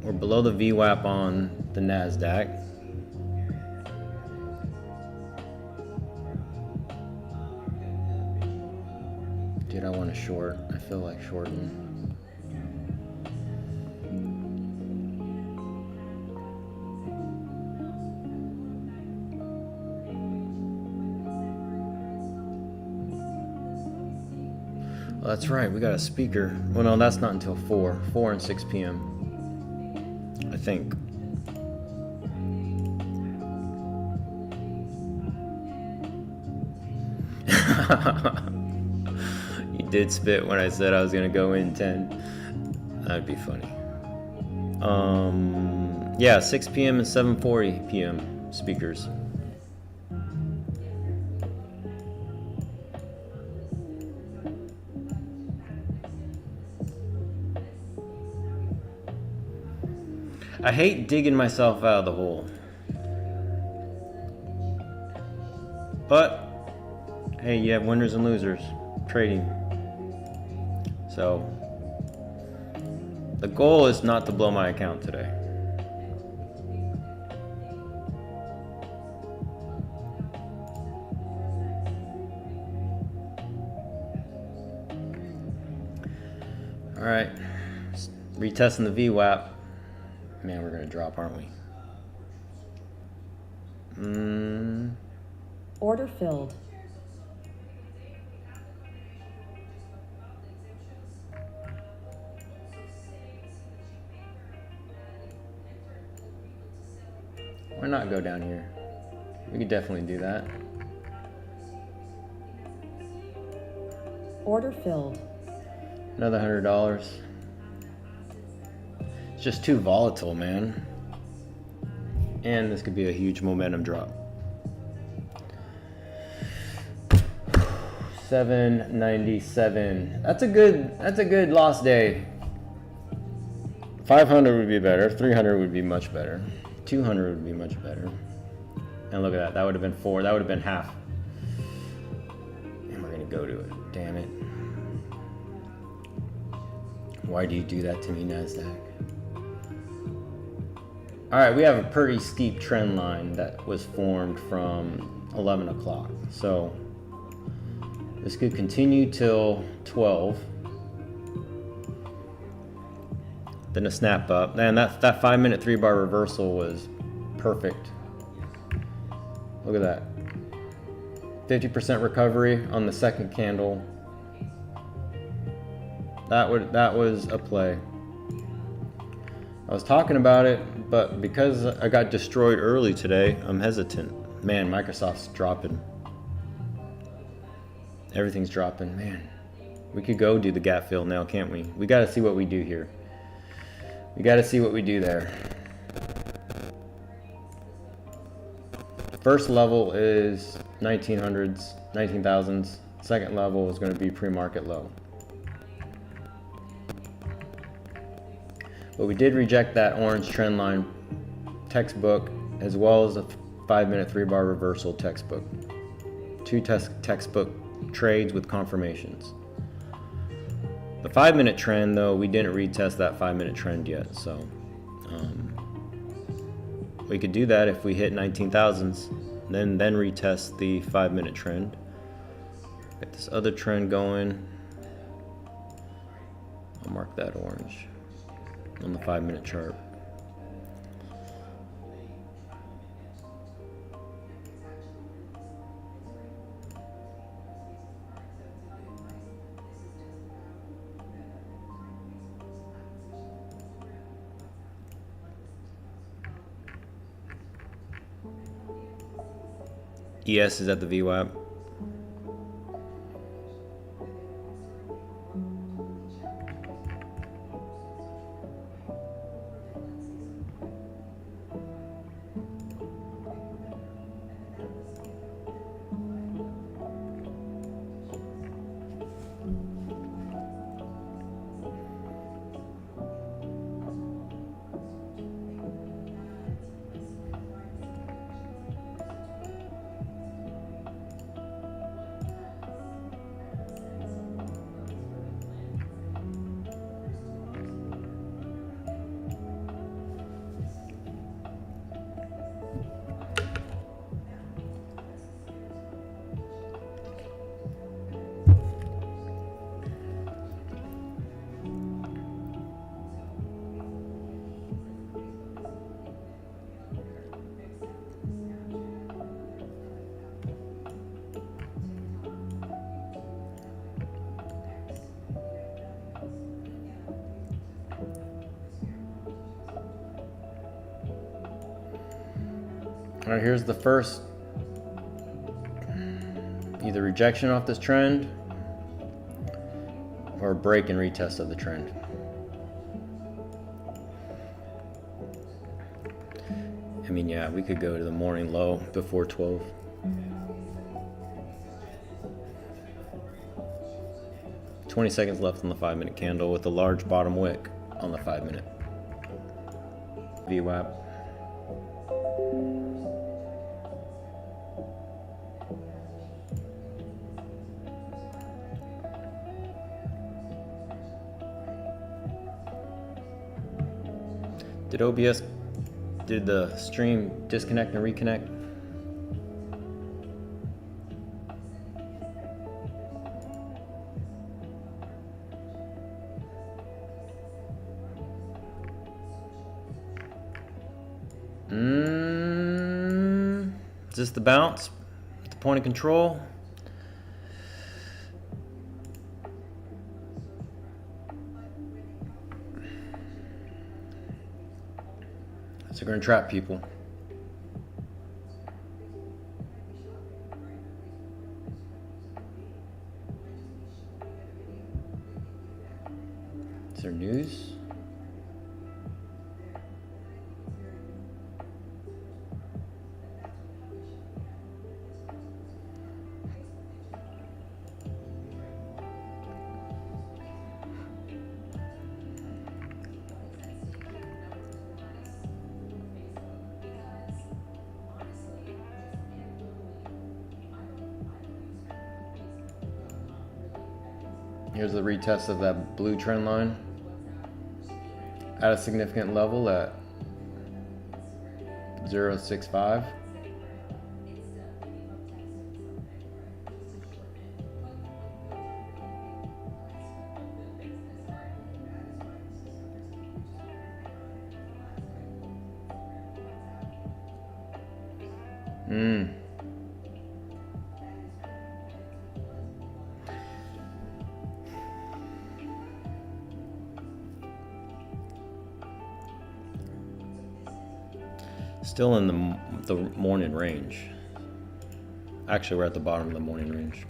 We're below the VWAP on the NASDAQ. Dude, I want to short. I feel like shorting. Well, that's right. We got a speaker. Well, no, that's not until 4 and 6 p.m. I think. You did spit when I said I was gonna go in 10. That'd be funny. Yeah, 6 p.m. and 7:40 p.m. speakers. I hate digging myself out of the hole. But, hey, you have winners and losers trading. So, the goal is not to blow my account today. All right, retesting the VWAP. Man, we're gonna drop, aren't we? Order filled. Why not go down here? We could definitely do that. Order filled. Another $100. It's just too volatile, man. And this could be a huge momentum drop. 797. That's a good lost day. 500 would be better. 300 would be much better. 200 would be much better. And look at that. That would have been 4. That would have been half. And we're gonna go to it. Damn it. Why do you do that to me, NASDAQ? All right, we have a pretty steep trend line that was formed from 11 o'clock. So this could continue till 12. Then a snap up. Man, that 5-minute 3-bar reversal was perfect. Look at that. 50% recovery on the second candle. That was a play. I was talking about it, but because I got destroyed early today, I'm hesitant. Man, Microsoft's dropping. Everything's dropping. Man, we could go do the gap fill now, can't we? We got to see what we do here. We got to see what we do there. First level is 1900s, 19,000s. Second level is going to be pre-market low. But we did reject that orange trend line textbook as well as a 5-minute 3-bar reversal textbook. Two textbook trades with confirmations. The 5-minute trend, though, we didn't retest that 5-minute trend yet, so we could do that if we hit 19,000s, then retest the 5-minute trend. Get this other trend going. I'll mark that orange on the 5-minute chart. ES is at the VWAP. All right, here's the first either rejection off this trend or a break and retest of the trend. I mean, yeah, we could go to the morning low before 12. $20 left on the 5-minute candle with a large bottom wick on the 5-minute. VWAP. Did the stream disconnect and reconnect? Is this the bounce? The point of control? So we're gonna trap people. Is there news? Here's the retest of that blue trend line at a significant level at 0.65. Still in the morning range. Actually, we're at the bottom of the morning range.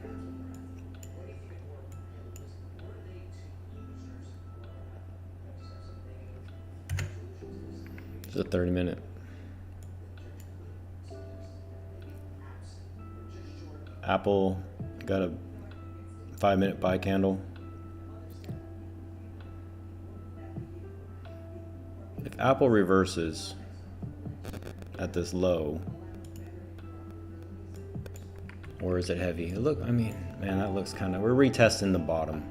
It's a 30-minute. Apple got a 5-minute buy candle. If Apple reverses at this low, or is it heavy? Look, I mean, man, that looks kind of, we're retesting the bottom.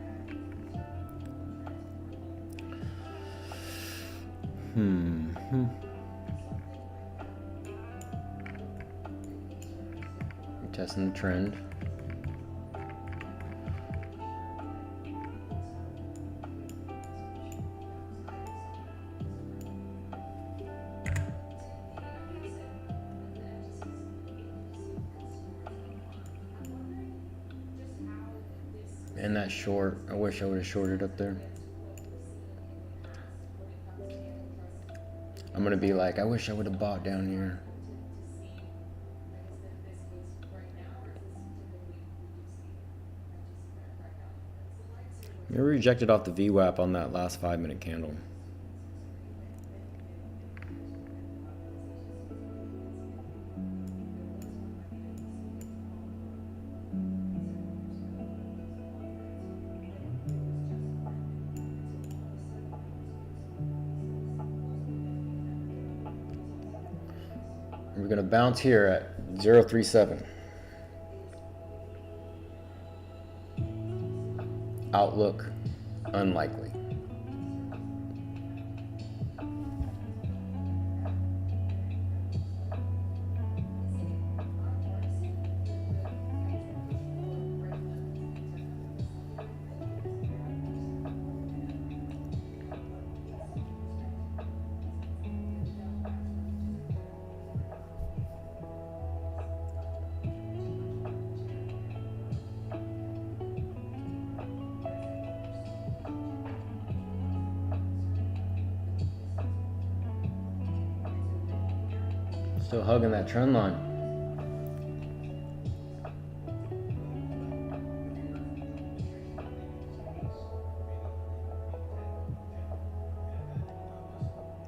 Retesting the trend. And that short, I wish I would have shorted up there. I'm gonna be like, I wish I would have bought down here. You're rejected off the VWAP on that last 5-minute candle. We're going to bounce here at 037. Outlook, unlikely. Still hugging that trend line.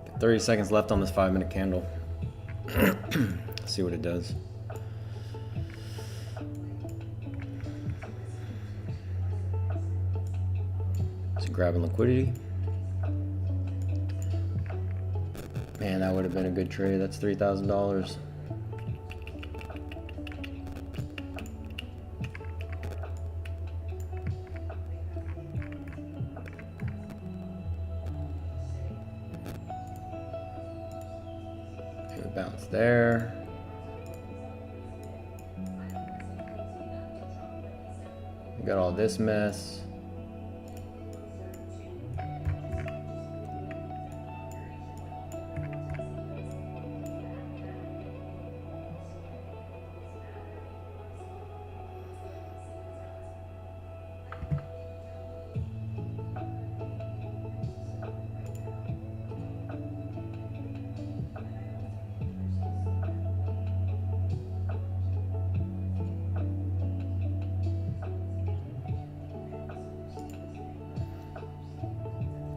Got 30 seconds left on this 5-minute candle. See what it does. So grabbing liquidity. Man, that would have been a good trade. That's $3,000. Okay, bounce there. We got all this mess.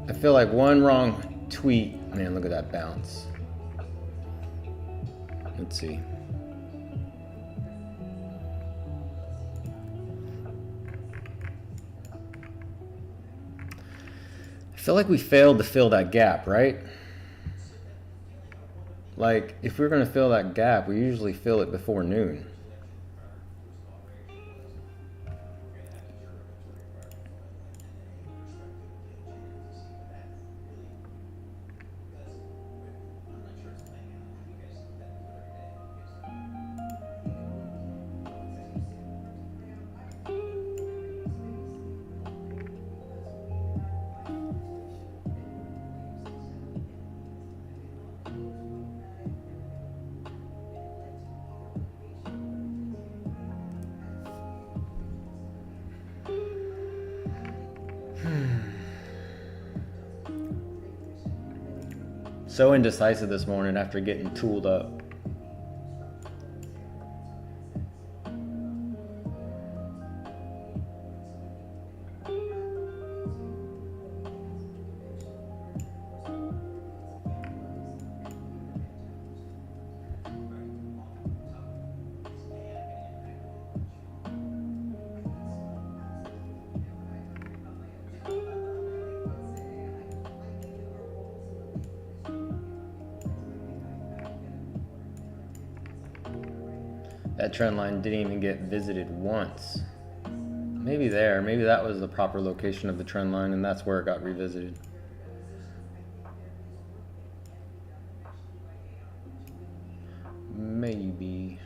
I feel like one wrong tweet. Man, look at that bounce. Let's see. I feel like we failed to fill that gap, right? Like, if we're going to fill that gap, we usually fill it before noon. So indecisive this morning after getting tooled up. That trend line didn't even get visited once. Maybe there, maybe that was the proper location of the trend line and that's where it got revisited. Maybe.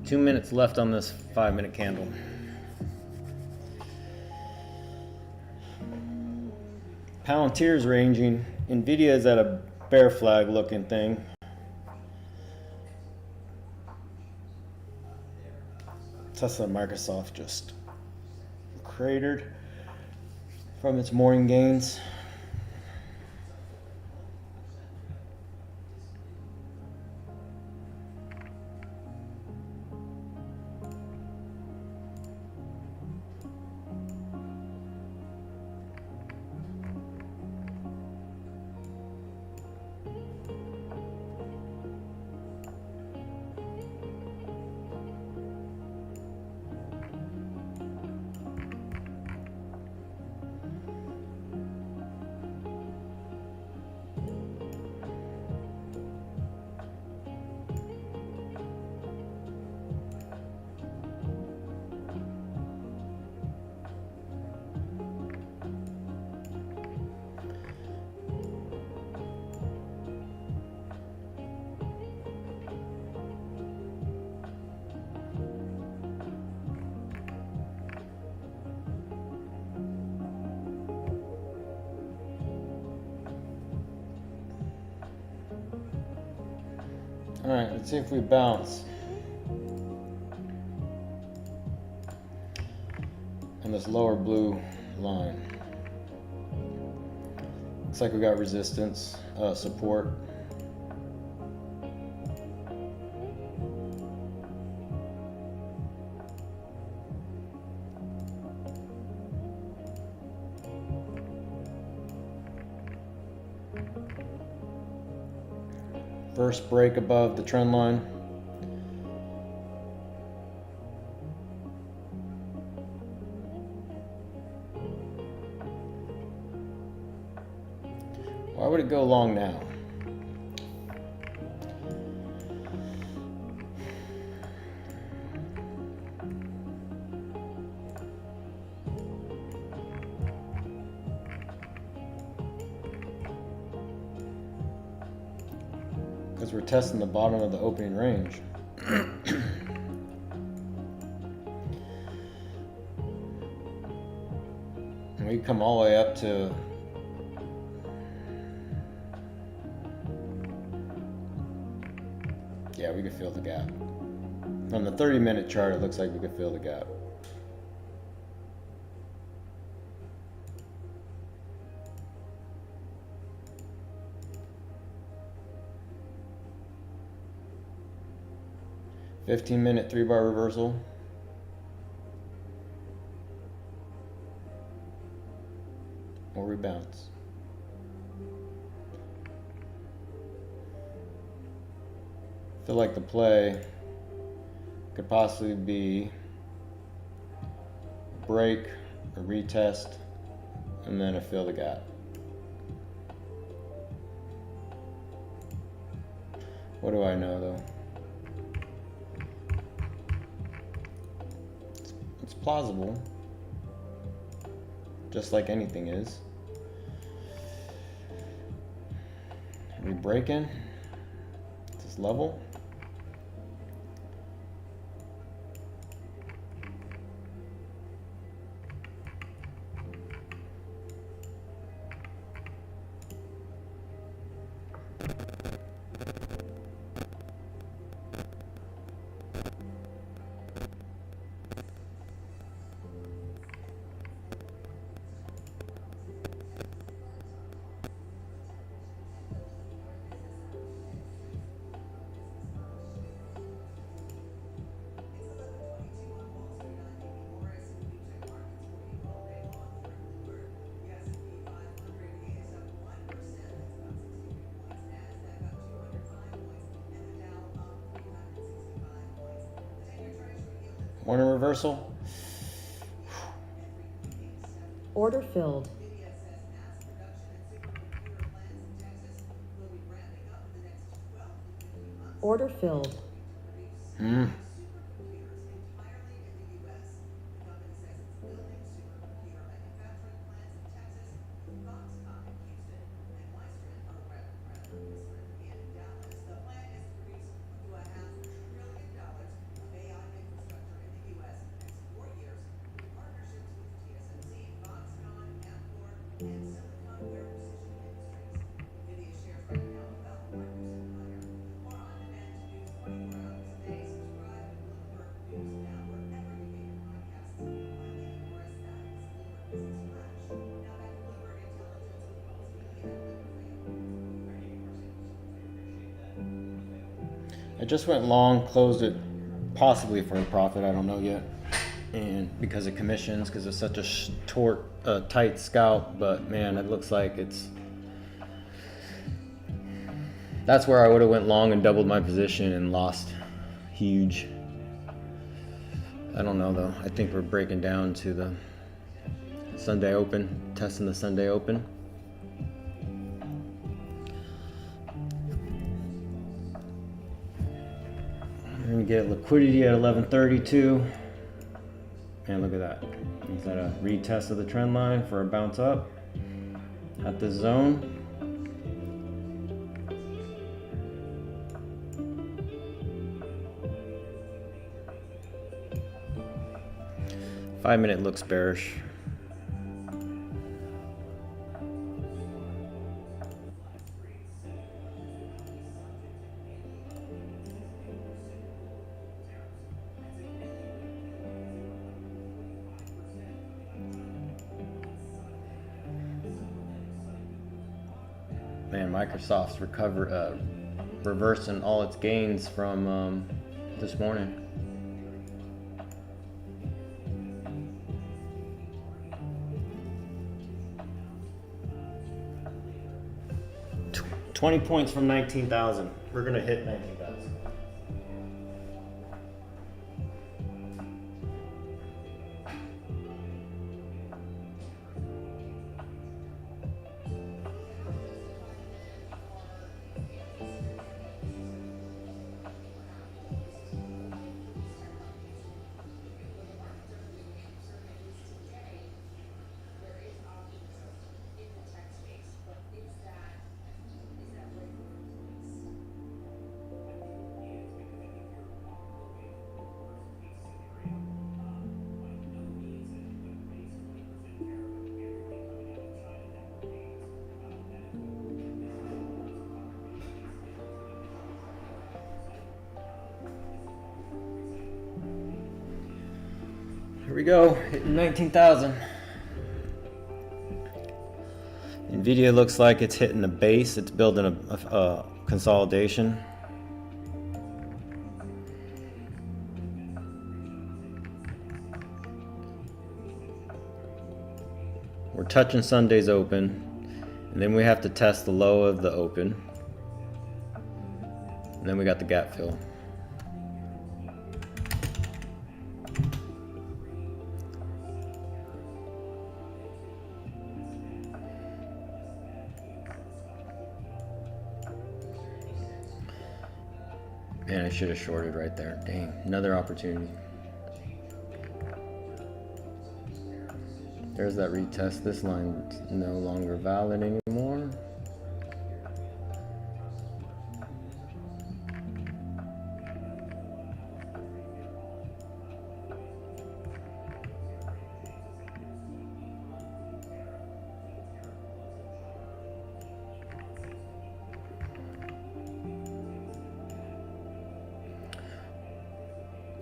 2 minutes left on this 5-minute candle. Palantir's ranging. Nvidia is at a bear flag looking thing. Tesla and Microsoft just cratered from its morning gains. All right, let's see if we bounce. On this lower blue line. Looks like we got resistance, support. First break above the trend line. Why would it go long now? Because we're testing the bottom of the opening range. And we come all the way up to yeah, we could feel the gap. From the 30-minute chart, it looks like we could feel the gap. $15-minute 3-bar reversal. Or we bounce. I feel like the play could possibly be a break, a retest, and then a fill the gap. What do I know though? It's plausible, just like anything is. Are we breaking this level? Morning reversal. Order filled. Order filled. Hmm. I just went long, closed it possibly for a profit, I don't know yet. And because of commissions, because it's such a tight scalp, but man, it looks like that's where I would have went long and doubled my position and lost huge. I don't know though. I think we're breaking down to the Sunday Open, testing the Sunday Open. We're gonna get liquidity at 1132. And look at that. Is that a retest of the trend line for a bounce up at this zone? Five-minute looks bearish. Man, Microsoft's reversing all its gains from this morning. Tw 20 points from 19,000. We're gonna hit 19,000. Here we go, hitting 19,000. Nvidia looks like it's hitting the base. It's building a consolidation. We're touching Sunday's open, and then we have to test the low of the open, and then we got the gap fill. Man, I should have shorted right there. Dang, another opportunity. There's that retest. This line's no longer valid anymore.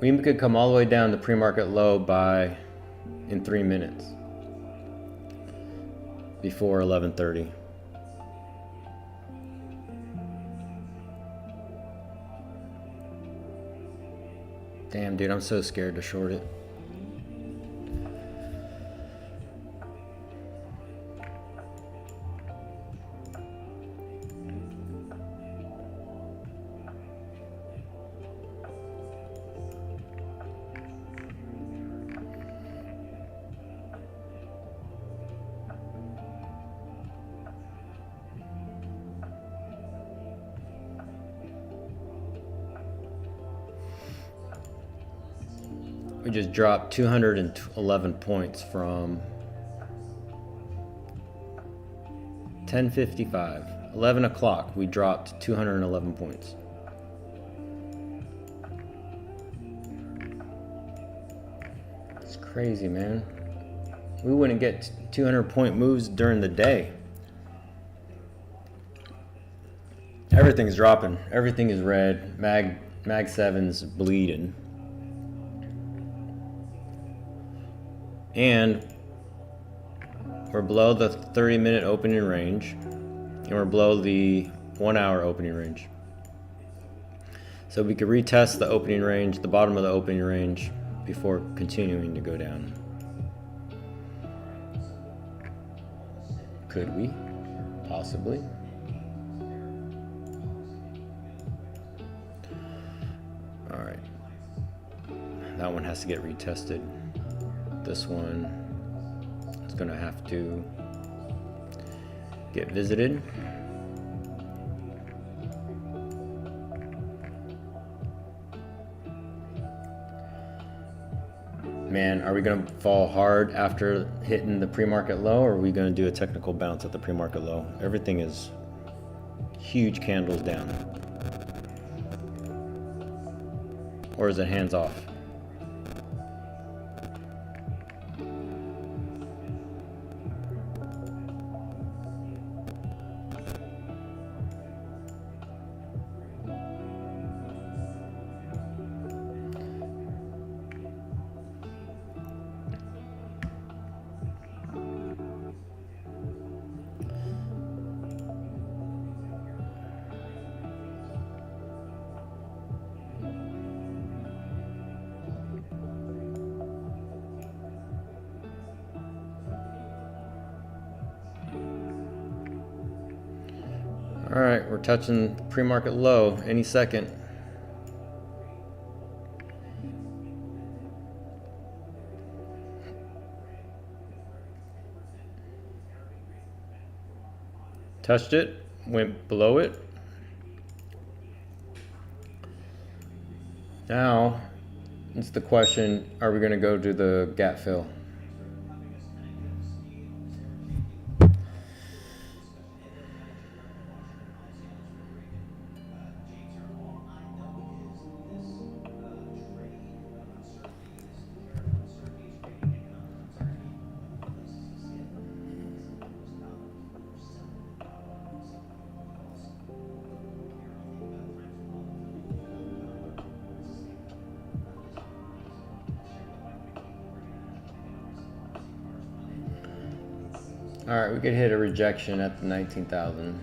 We could come all the way down to pre-market low in 3 minutes before 11:30. Damn, dude, I'm so scared to short it. We just dropped 211 points from 10:55. 11 o'clock, we dropped 211 points. It's crazy, man. We wouldn't get 200-point moves during the day. Everything's dropping. Everything is red. Mag 7's bleeding. And we're below the 30-minute opening range. And we're below the 1 hour opening range. So we could retest the opening range, the bottom of the opening range, before continuing to go down. Could we? Possibly. All right. That one has to get retested. This one is going to have to get visited. Man, are we going to fall hard after hitting the pre-market low, or are we going to do a technical bounce at the pre-market low? Everything is huge candles down. Or is it hands off? All right, we're touching pre-market low any second. Touched it, went below it. Now, it's the question, are we going to go to the gap fill? All right, we could hit a rejection at the 19,000.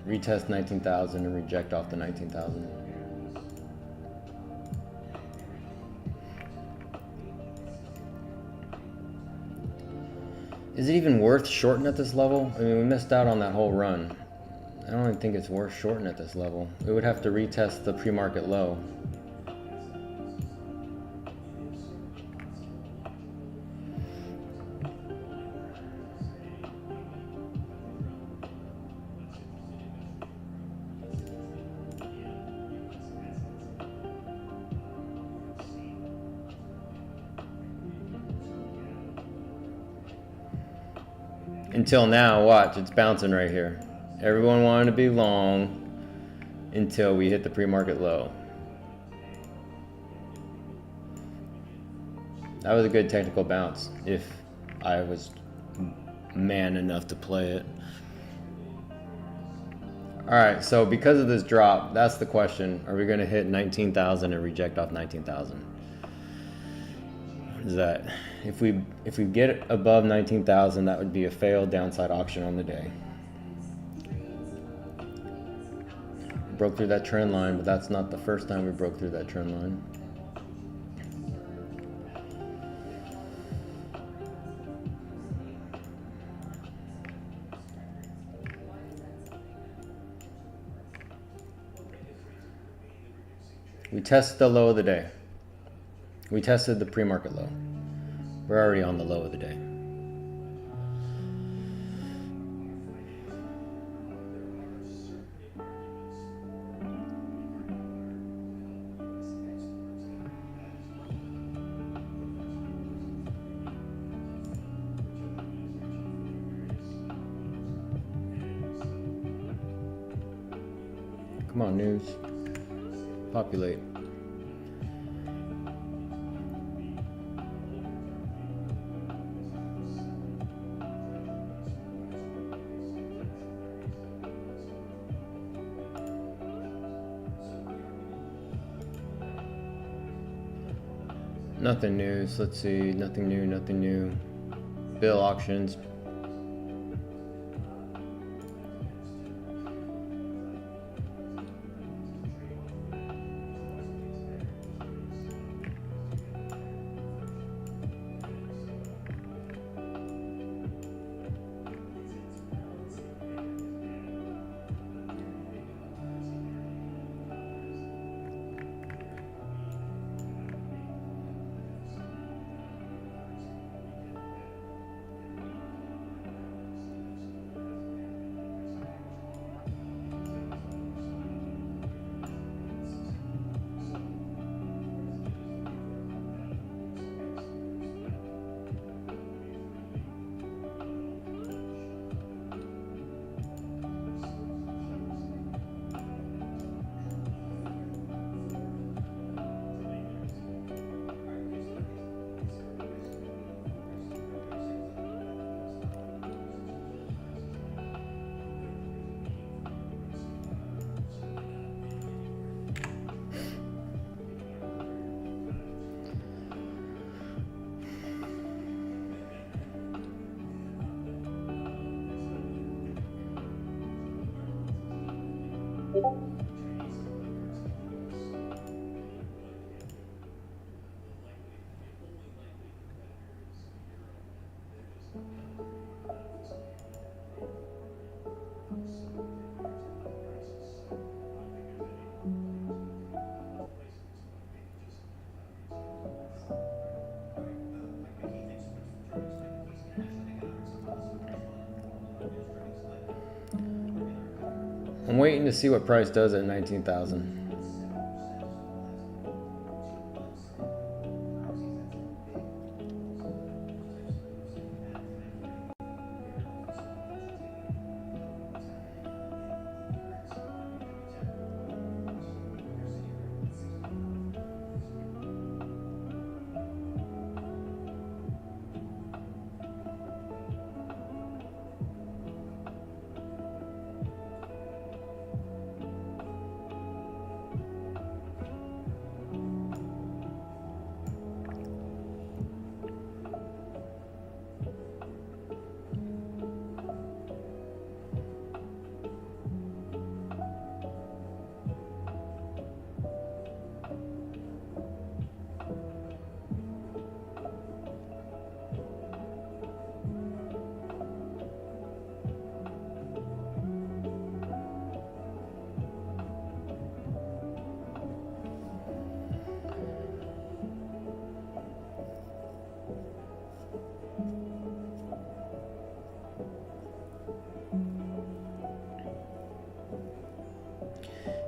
Retest 19,000 and reject off the 19,000. Is it even worth shorting at this level? I mean, we missed out on that whole run. I don't even think it's worth shorting at this level. We would have to retest the pre-market low. Until now, watch, it's bouncing right here. Everyone wanted to be long until we hit the pre-market low. That was a good technical bounce if I was man enough to play it. All right, so because of this drop, that's the question. Are we gonna hit 19,000 and reject off 19,000? What is that? If we get above 19,000, that would be a failed downside auction on the day. Broke through that trend line, but that's not the first time we broke through that trend line. We tested the low of the day. We tested the pre-market low. We're already on the low of the day. Come on, news. Populate. Nothing news. Let's see. Nothing new. Nothing new. Bill auctions. I'm waiting to see what price does at 19,000.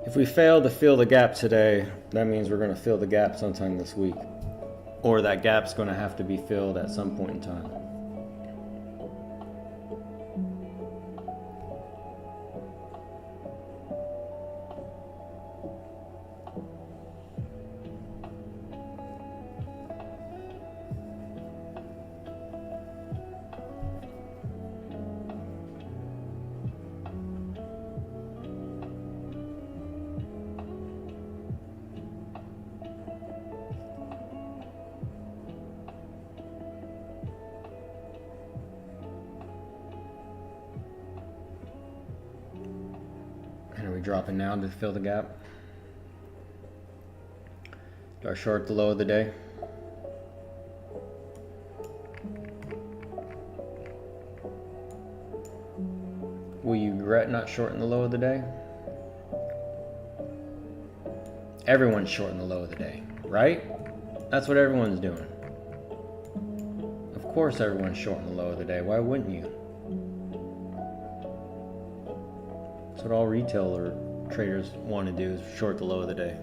If we fail to fill the gap today, that means we're going to fill the gap sometime this week. Or that gap's going to have to be filled at some point in time. And are we dropping now to fill the gap? Do I short the low of the day? Will you regret not shorting the low of the day? Everyone's shorting the low of the day, right? That's what everyone's doing. Of course everyone's shorting the low of the day. Why wouldn't you? That's what all retailer traders want to do, is short the low of the day.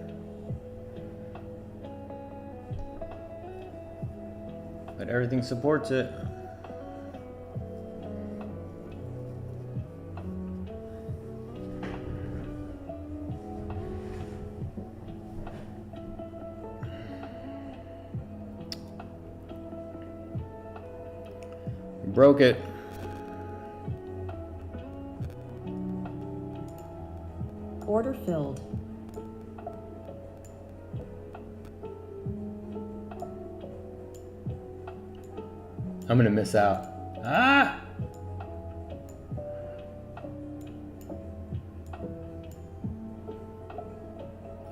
But everything supports it. broke it. Order filled. I'm gonna miss out. Ah!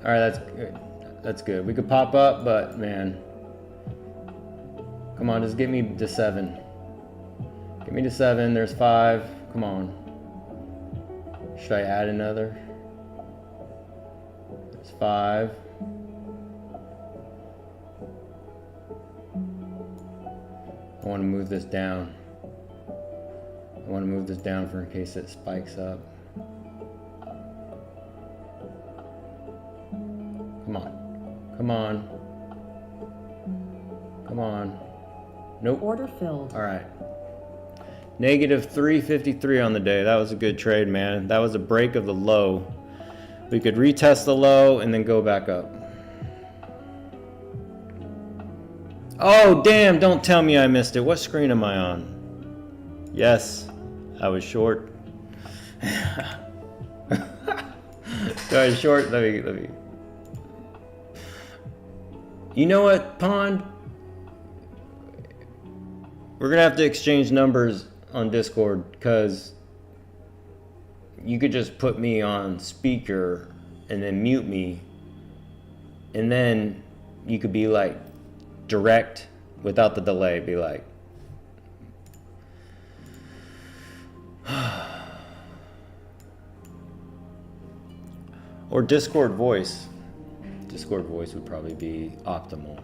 All right, that's good. That's good. We could pop up, but man, come on, just get me to 7. Get me to 7. There's 5. Come on. Should I add another? There's 5. I want to move this down. I want to move this down for in case it spikes up. Come on. Come on. Come on. Nope. Order filled. All right. Negative 353 on the day. That was a good trade, man. That was a break of the low. We could retest the low and then go back up. Oh, damn. Don't tell me I missed it. What screen am I on? Yes, I was short. So I was short. Let me. You know what, Pond? We're gonna have to exchange numbers on Discord because you could just put me on speaker and then mute me, and then you could be like direct without the delay. Be like, or Discord voice. Discord voice would probably be optimal.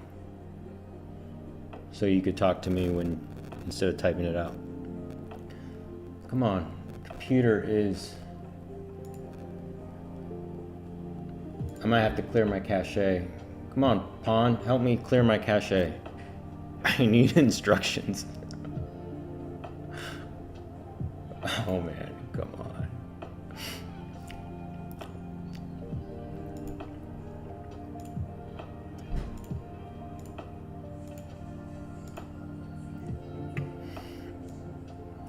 So you could talk to me when instead of typing it out. Come on, computer is. I might have to clear my cache. Come on, Pawn, help me clear my cache. I need instructions. Oh man, come on.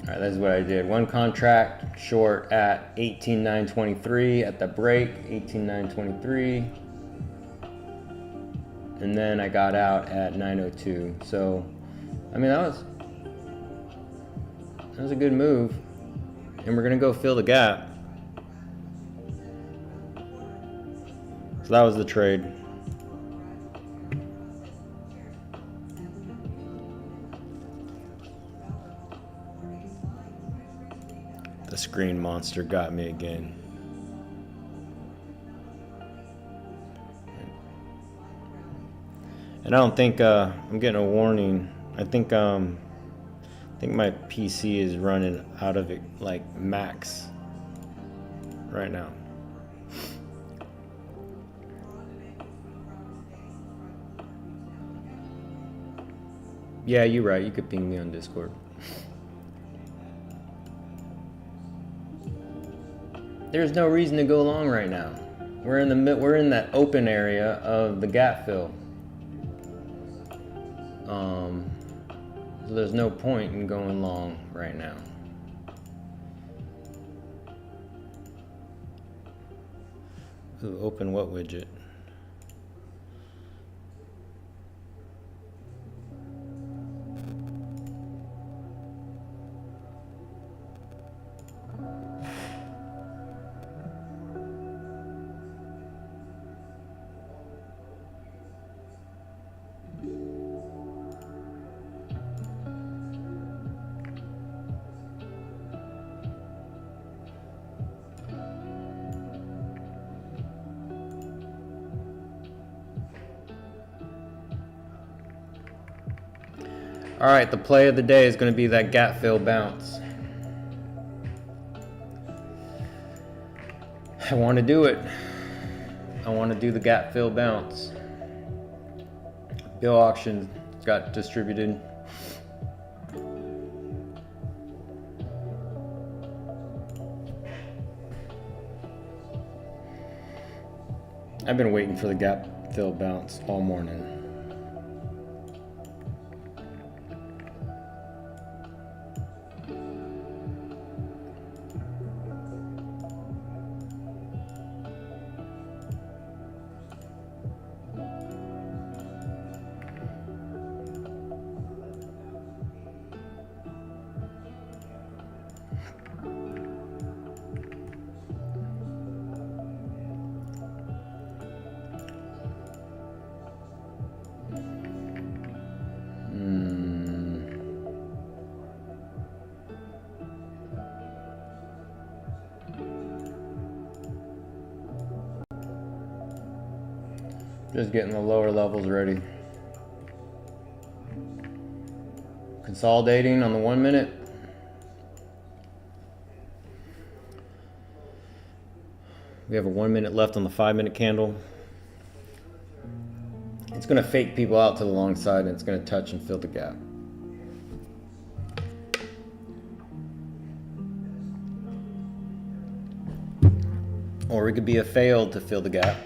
All right, that's what I did. One contract short at 18,923 at the break, 18,923. And then I got out at 902. So, I mean, that was a good move. And we're gonna go fill the gap. So that was the trade. The screen monster got me again. And I don't think I'm getting a warning. I think my PC is running out of it like max right now. Yeah, you're right. You could ping me on Discord. There's no reason to go long right now. We're in that open area of the gap fill. So there's no point in going long right now. Ooh, open what widget? All right, the play of the day is going to be that gap fill bounce. I want to do it. I want to do the gap fill bounce. Bill auction got distributed. I've been waiting for the gap fill bounce all morning. Just getting the lower levels ready. Consolidating on the 1 minute. We have a 1 minute left on the 5 minute candle. It's going to fake people out to the long side and it's going to touch and fill the gap. Or it could be a fail to fill the gap.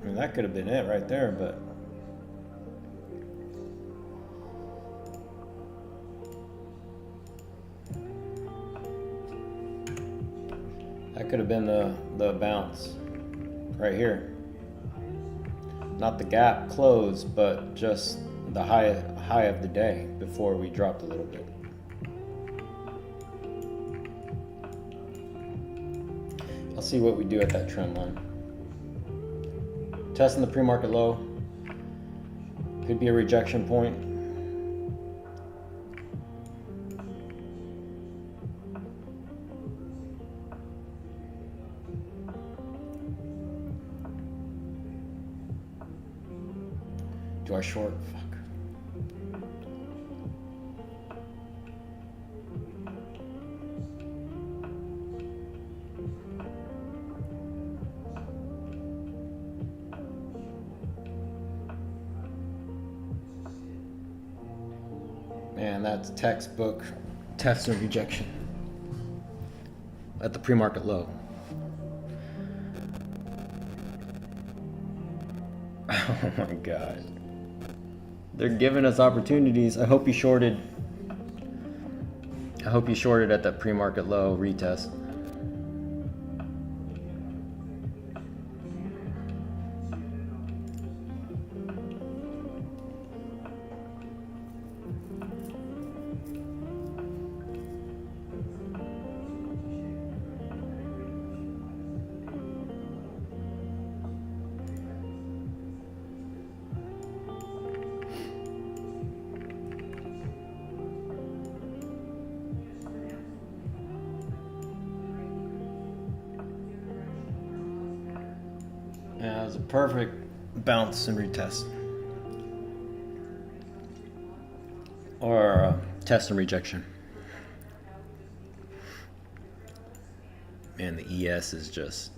I mean, that could have been it right there, but that could have been the bounce right here. Not the gap close, but just the high of the day before we dropped a little bit. I'll see what we do at that trend line. Testing the pre-market low. Could be a rejection point. Do I short? Fuck. Man, that's textbook test and rejection at the pre-market low. Oh my God. They're giving us opportunities. I hope you shorted at that pre-market low retest. Yeah, it was a perfect bounce and retest. Or test and rejection. Man, the ES is just...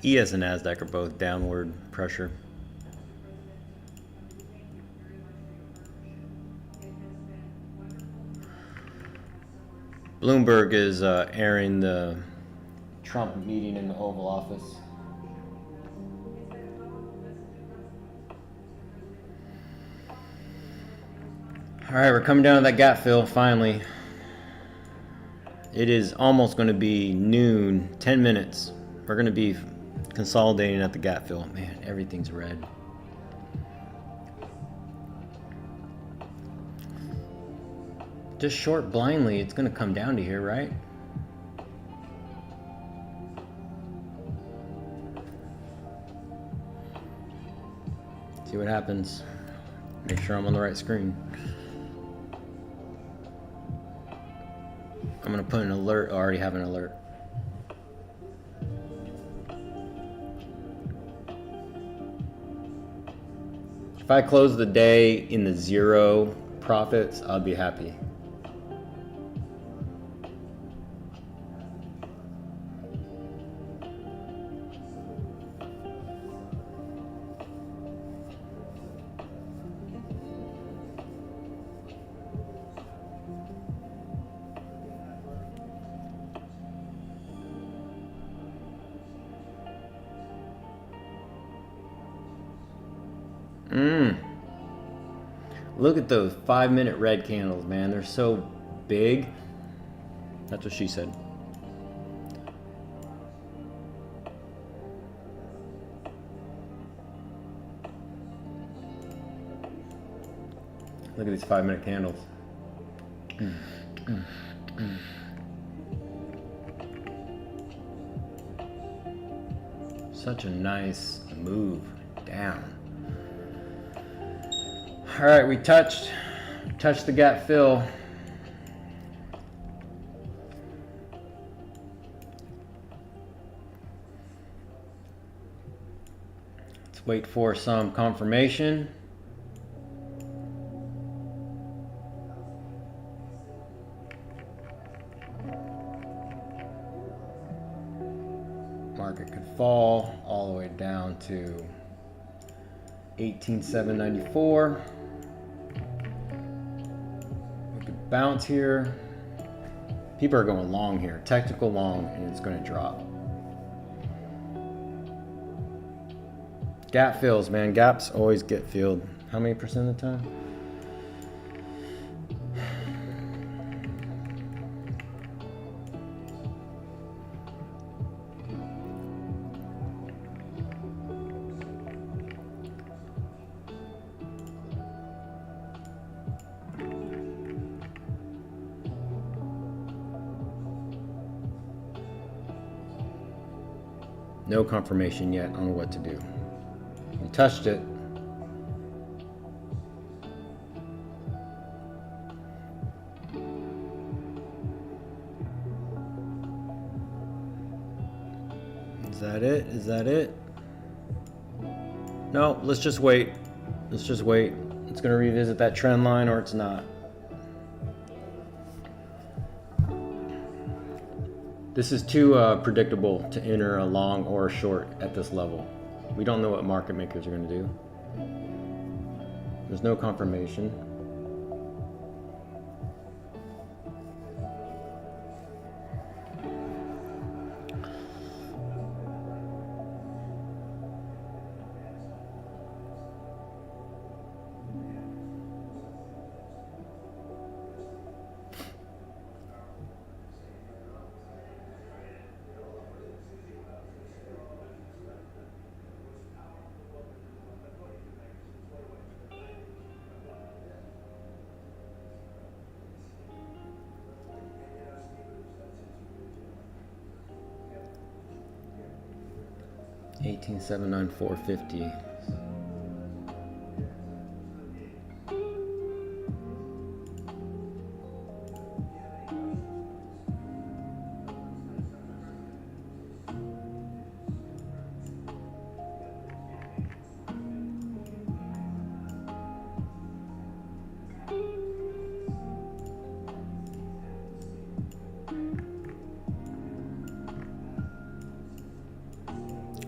ES and NASDAQ are both downward pressure. Bloomberg is airing the Trump meeting in the Oval Office. All right, we're coming down to that gap fill finally. It is almost going to be noon, 10 minutes. We're going to be consolidating at the gap fill. Man, everything's red. Just short blindly, it's going to come down to here, right? See what happens. Make sure I'm on the right screen. I'm going to put an alert. I already have an alert. If I close the day in the zero profits, I'll be happy. Look at those 5-minute red candles, man. They're so big. That's what she said. Look at these 5-minute candles. Such a nice move down. All right, we touched the gap fill. Wait for some confirmation. Market could fall all the way down to 18,794. We could bounce here. People are going long here, technical long, and it's going to drop. Gap fills, man. Gaps always get filled. How many percent of the time? No confirmation yet on what to do. You touched it. Is that it? Is that it? No, let's just wait. Let's just wait. It's going to revisit that trend line or it's not. This is too predictable to enter a long or a short at this level. We don't know what market makers are going to do. There's no confirmation. $18,794.50.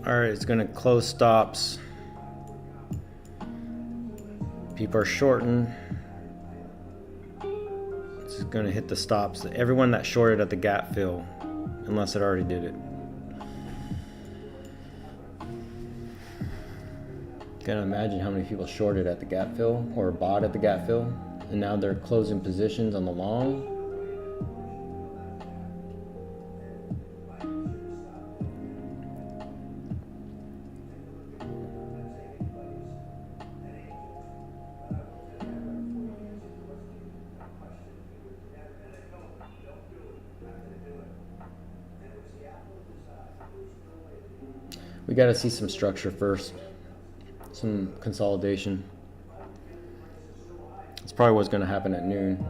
All right, it's going to close stops. People are shorting. It's going to hit the stops. Everyone that shorted at the gap fill, unless it already did it. Can't imagine how many people shorted at the gap fill or bought at the gap fill, and now they're closing positions on the long. We got to see some structure first, some consolidation. That's probably what's going to happen at noon.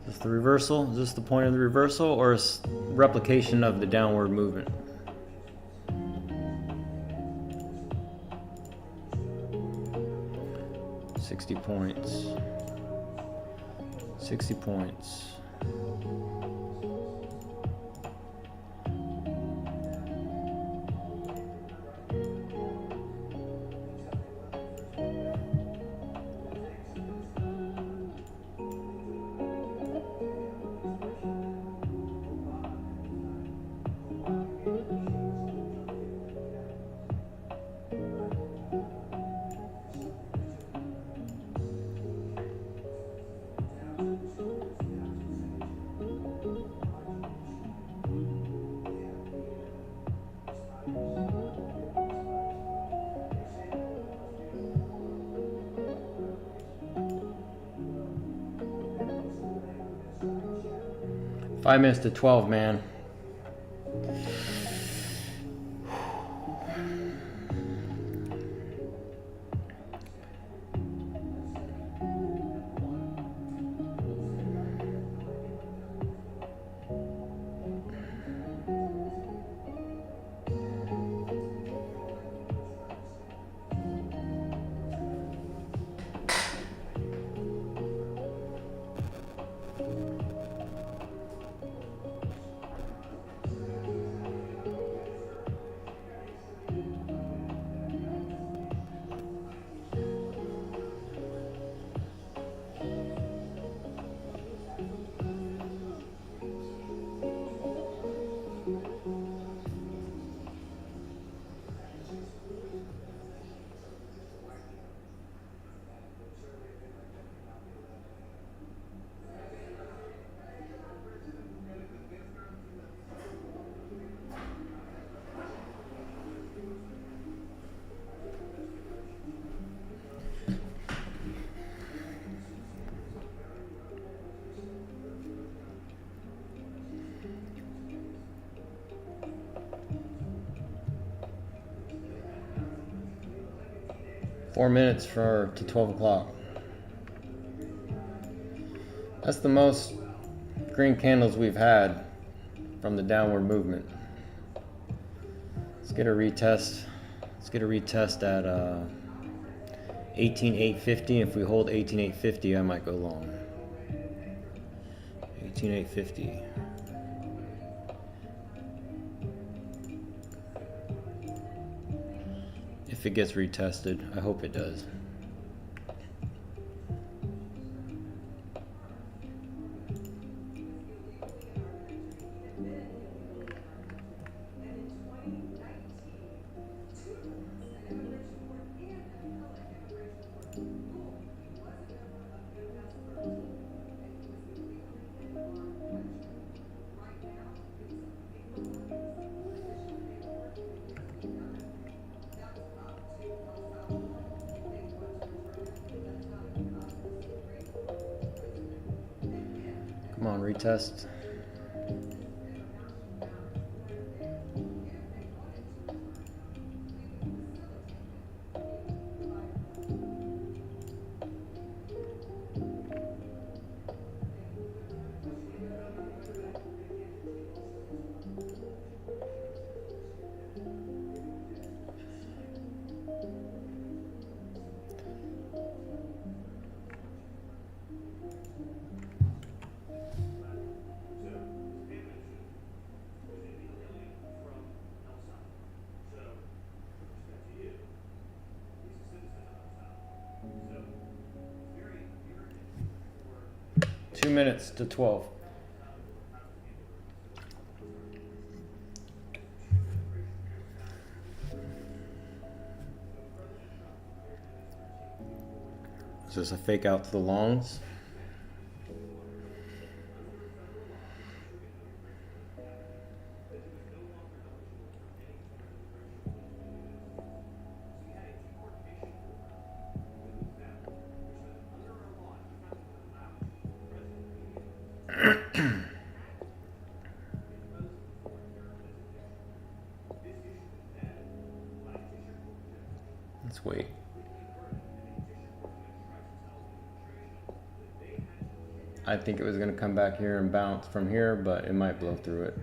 Is this the reversal? Is this the point of the reversal, or is replication of the downward movement? 60 points. 60 points. Five minutes to 12, man. Four minutes to 12 o'clock. That's the most green candles we've had from the downward movement. Let's get a retest. Let's get a retest at 18,850. If we hold 18,850, I might go long. 18,850. If it gets retested, I hope it does. Come on, retest. Two minutes to 12. Is this a fake out to the longs? Let's wait. I think it was going to come back here and bounce from here, but it might blow through it.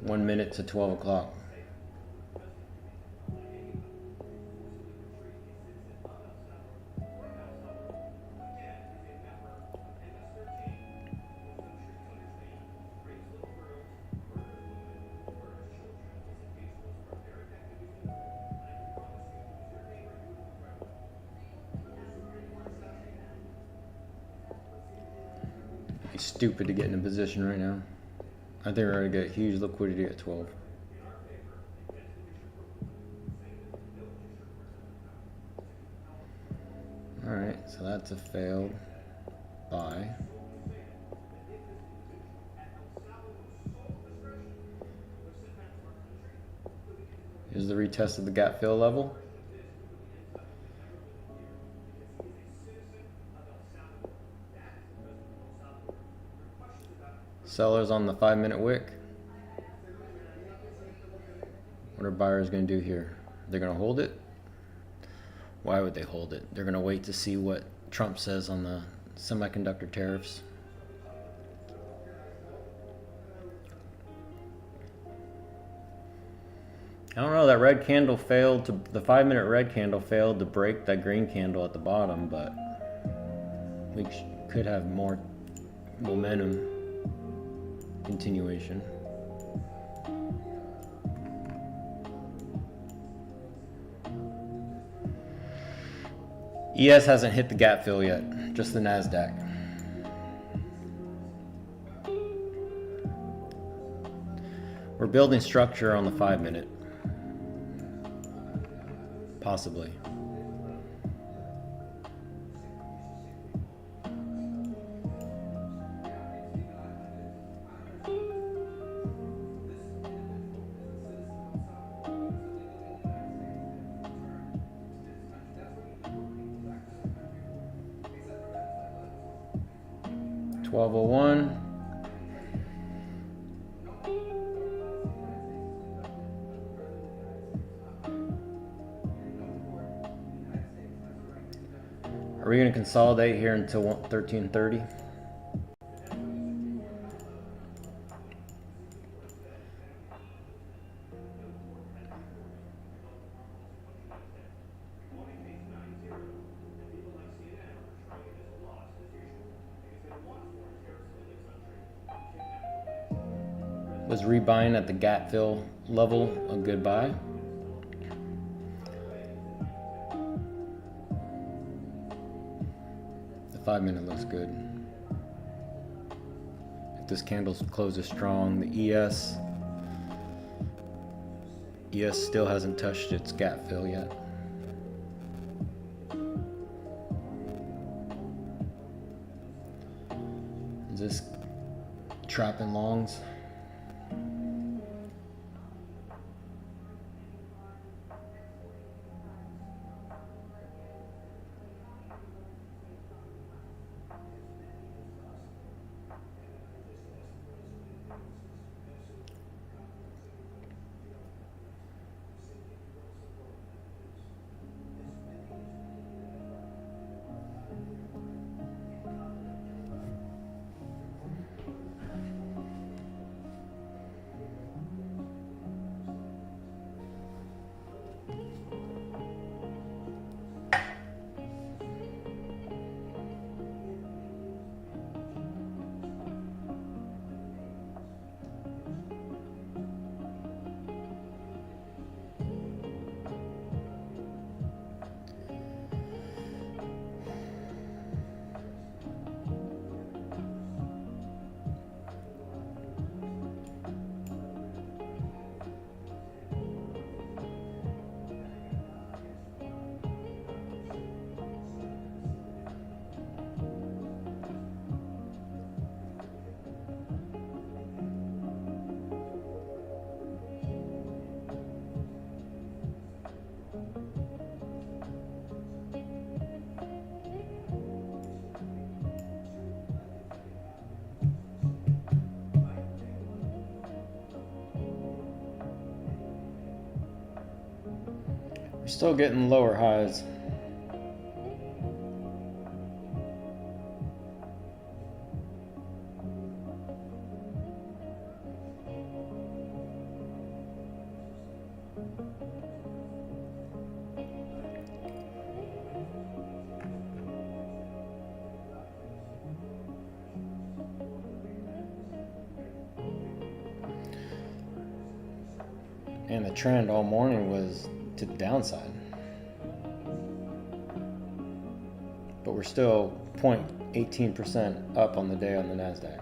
1 minute to 12 o'clock. Be stupid to get in a position right now. I think we're going to get huge liquidity at 12. Alright, so that's a failed buy. Here's the retest of the gap fill level. Sellers on the 5-minute wick. What are buyers going to do here? They're going to hold it. Why would they hold it? They're going to wait to see what Trump says on the semiconductor tariffs. I don't know, that red candle failed to, the 5-minute red candle failed to break that green candle at the bottom, but we could have more momentum continuation. ES hasn't hit the gap fill yet, just the NASDAQ. We're building structure on the 5-minute. Possibly. $12.01. Are we going to consolidate here until 13:30? Was rebuying at the gap fill level a good buy? The 5-minute looks good. If this candle closes strong, the ES still hasn't touched its gap fill yet. Is this trapping longs? We're still getting lower highs. And the trend all morning was to the downside. But we're still 0.18% up on the day on the NASDAQ.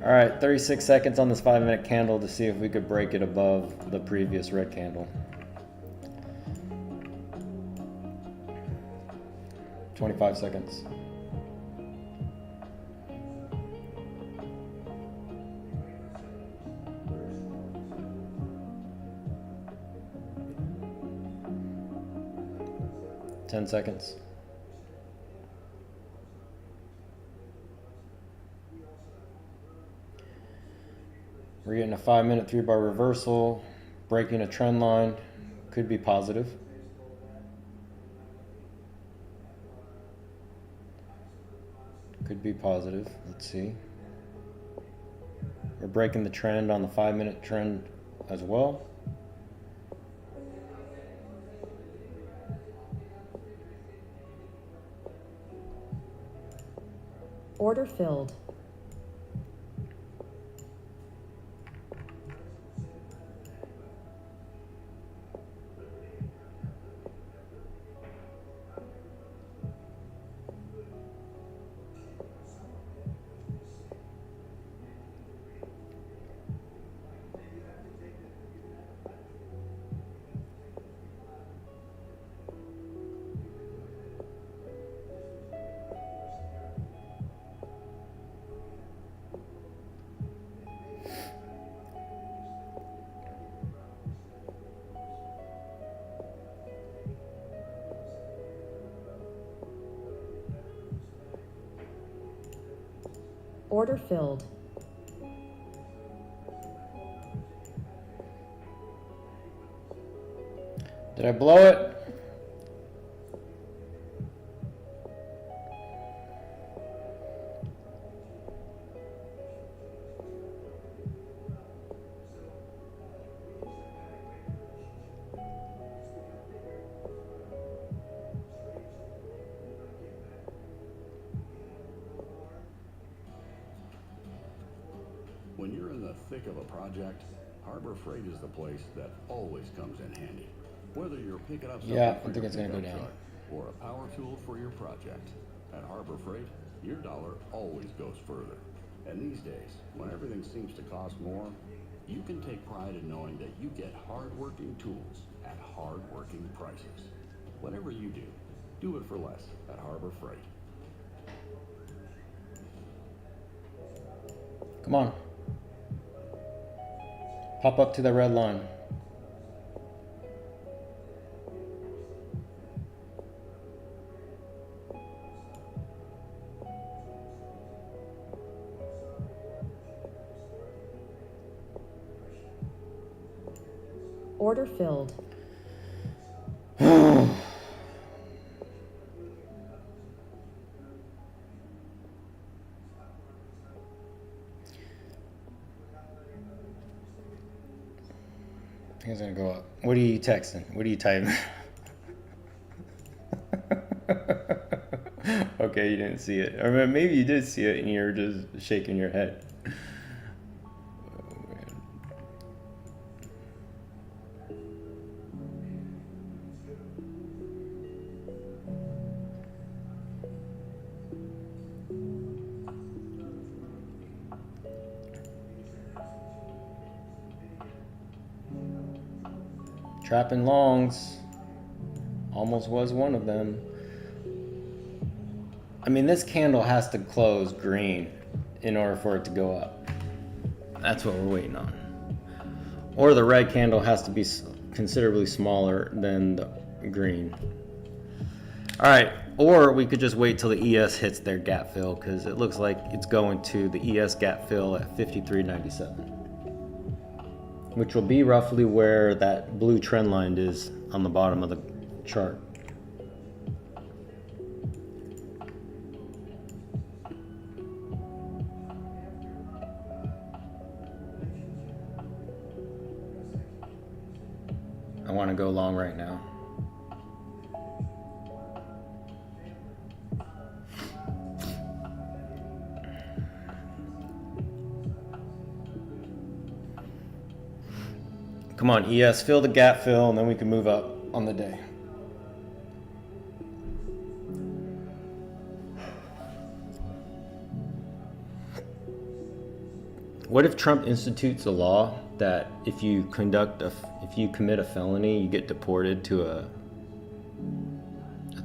All right, 36 seconds on this 5-minute candle to see if we could break it above the previous red candle. 25 seconds. Ten seconds. We're getting a 5-minute 3-bar reversal, breaking a trend line, could be positive. Could be positive, let's see. We're breaking the trend on the 5-minute trend as well. Order filled. Order filled. Did I blow it? When you're in the thick of a project, Harbor Freight is the place that always comes in handy. Whether you're picking up something Yeah, for I think your it's gonna go pickup down. truck or a power tool for your project, at Harbor Freight, your dollar always goes further. And these days, when everything seems to cost more, you can take pride in knowing that you get hard-working tools at hard-working prices. Whatever you do it for less at Harbor Freight. Come on. Pop up to the red line. Order filled. I think it's gonna go up. What are you texting? What are you typing? Okay, you didn't see it. Or maybe you did see it and you're just shaking your head. Oh, man. Trapping longs. Almost was one of them. I mean, this candle has to close green in order for it to go up. That's what we're waiting on. Or the red candle has to be considerably smaller than the green. All right, or we could just wait till the ES hits their gap fill, because it looks like it's going to the ES gap fill at 53.97, which will be roughly where that blue trend line is on the bottom of the chart. want to go long right now. Come on, ES, fill the gap fill, and then we can move up on the day. What if Trump institutes a law that if you commit a felony, you get deported to a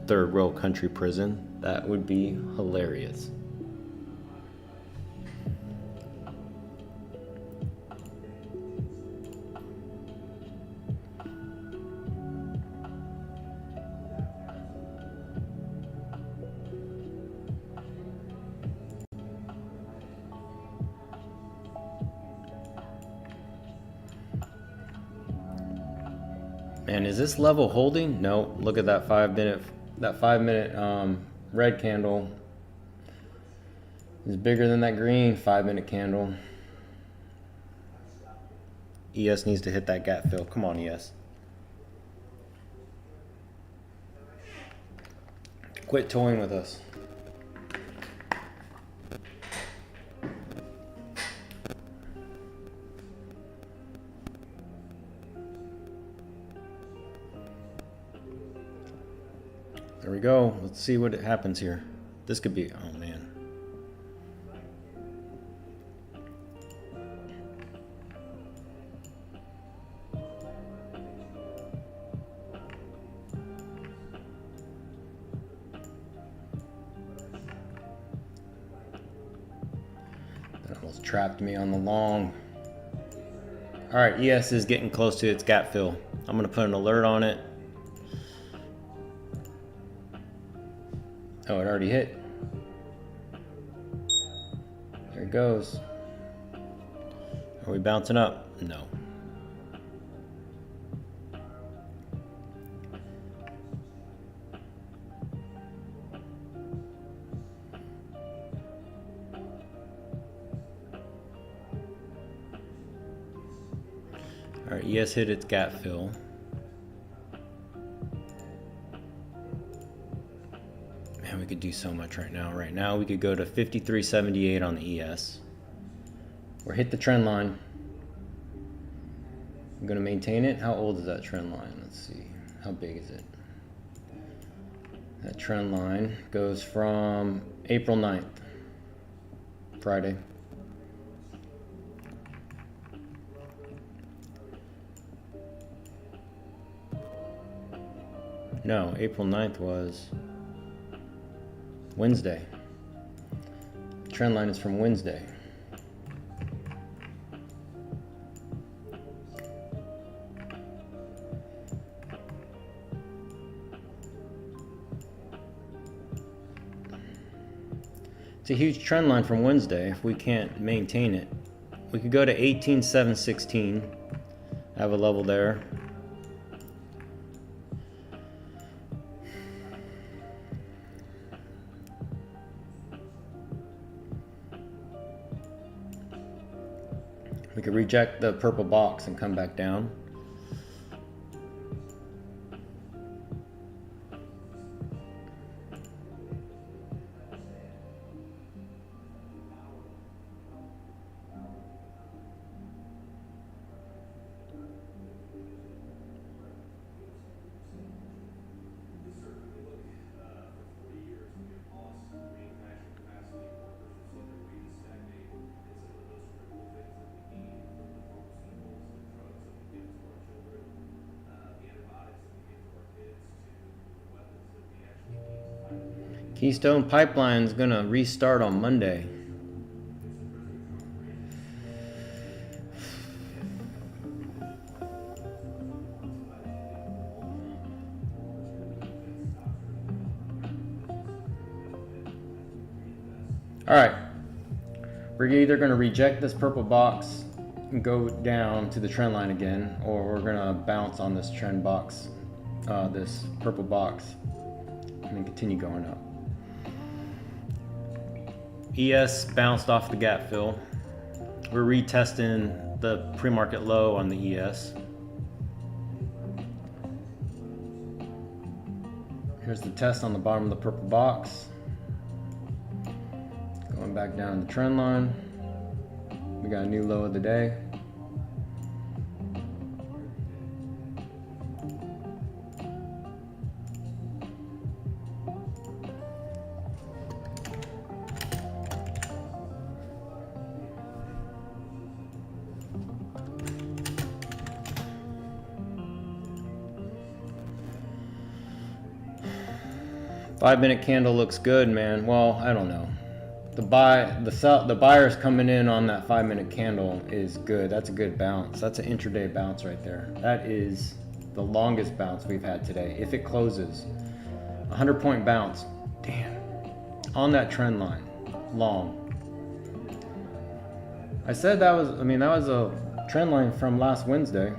third world country prison? That would be hilarious. Man, is this level holding? No. Look at that 5 minute red candle is bigger than that green 5 minute candle. ES needs to hit that gap fill. Come on, ES. Quit toying with us. There we go. Let's see what happens here. This could be, oh man. That almost trapped me on the long. All right, ES is getting close to its gap fill. I'm gonna put an alert on it. Oh, it already hit. There it goes. Are we bouncing up? No. All right, ES hit its gap fill. Man, we could do so much right now. Right now, we could go to 53.78 on the ES. Or hit the trend line. I'm gonna maintain it. How old is that trend line? Let's see. How big is it? That trend line goes from April 9th, Friday. No, April 9th was Wednesday. Trend line is from Wednesday. It's a huge trend line from Wednesday if we can't maintain it. We could go to 18,716. Have a level there. We could reject the purple box and come back down. Keystone Pipeline is gonna restart on Monday. All right, we're either gonna reject this purple box and go down to the trend line again, or we're gonna bounce on this trend box, this purple box, and then continue going up. ES bounced off the gap fill. We're retesting the pre-market low on the ES. Here's the test on the bottom of the purple box. Going back down the trend line. We got a new low of the day. Five-minute candle looks good, man. Well, I don't know. The buyers coming in on that 5-minute candle is good. That's a good bounce. That's an intraday bounce right there. That is the longest bounce we've had today. If it closes, 100-point bounce. Damn. On that trend line, long. I said that was a trend line from last Wednesday.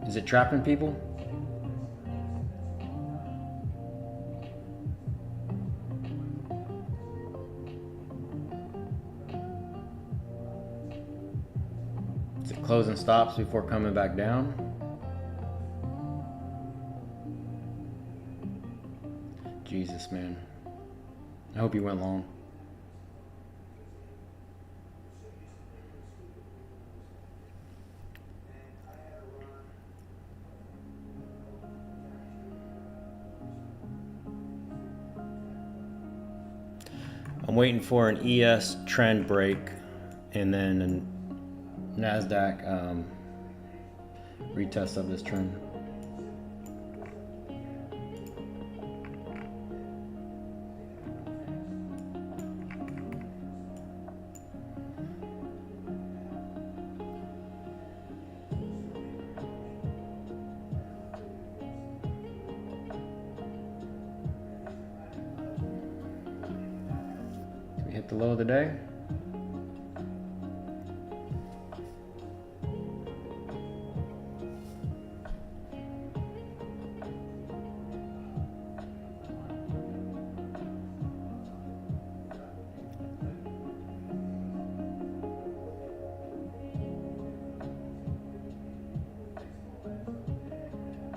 Is it trapping people? Is it closing stops before coming back down? Jesus, man. I hope you went long. I'm waiting for an ES trend break and then a NASDAQ retest of this trend. Hit the low of the day.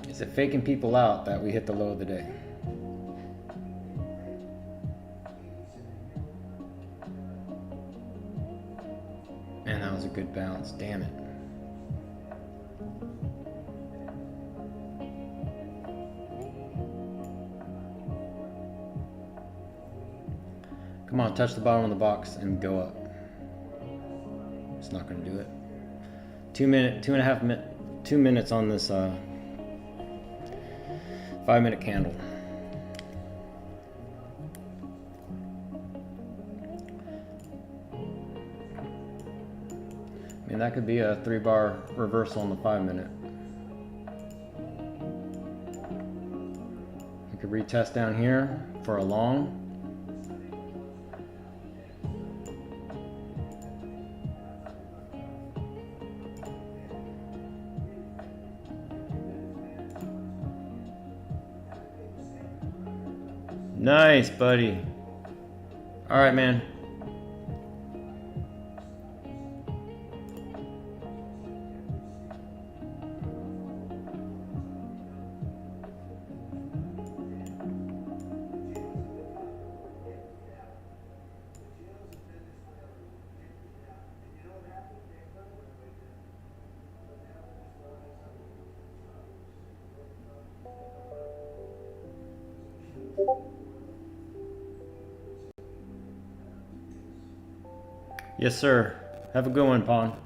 Is it faking people out that we hit the low of the day? Man, that was a good bounce. Damn it. Come on, touch the bottom of the box and go up. It's not going to do it. 2 minutes on this 5-minute candle. I mean, that could be a 3-bar reversal on the 5-minute. We could retest down here for a long. Nice, buddy. All right, man. Yes, sir. Have a good one, Pawn.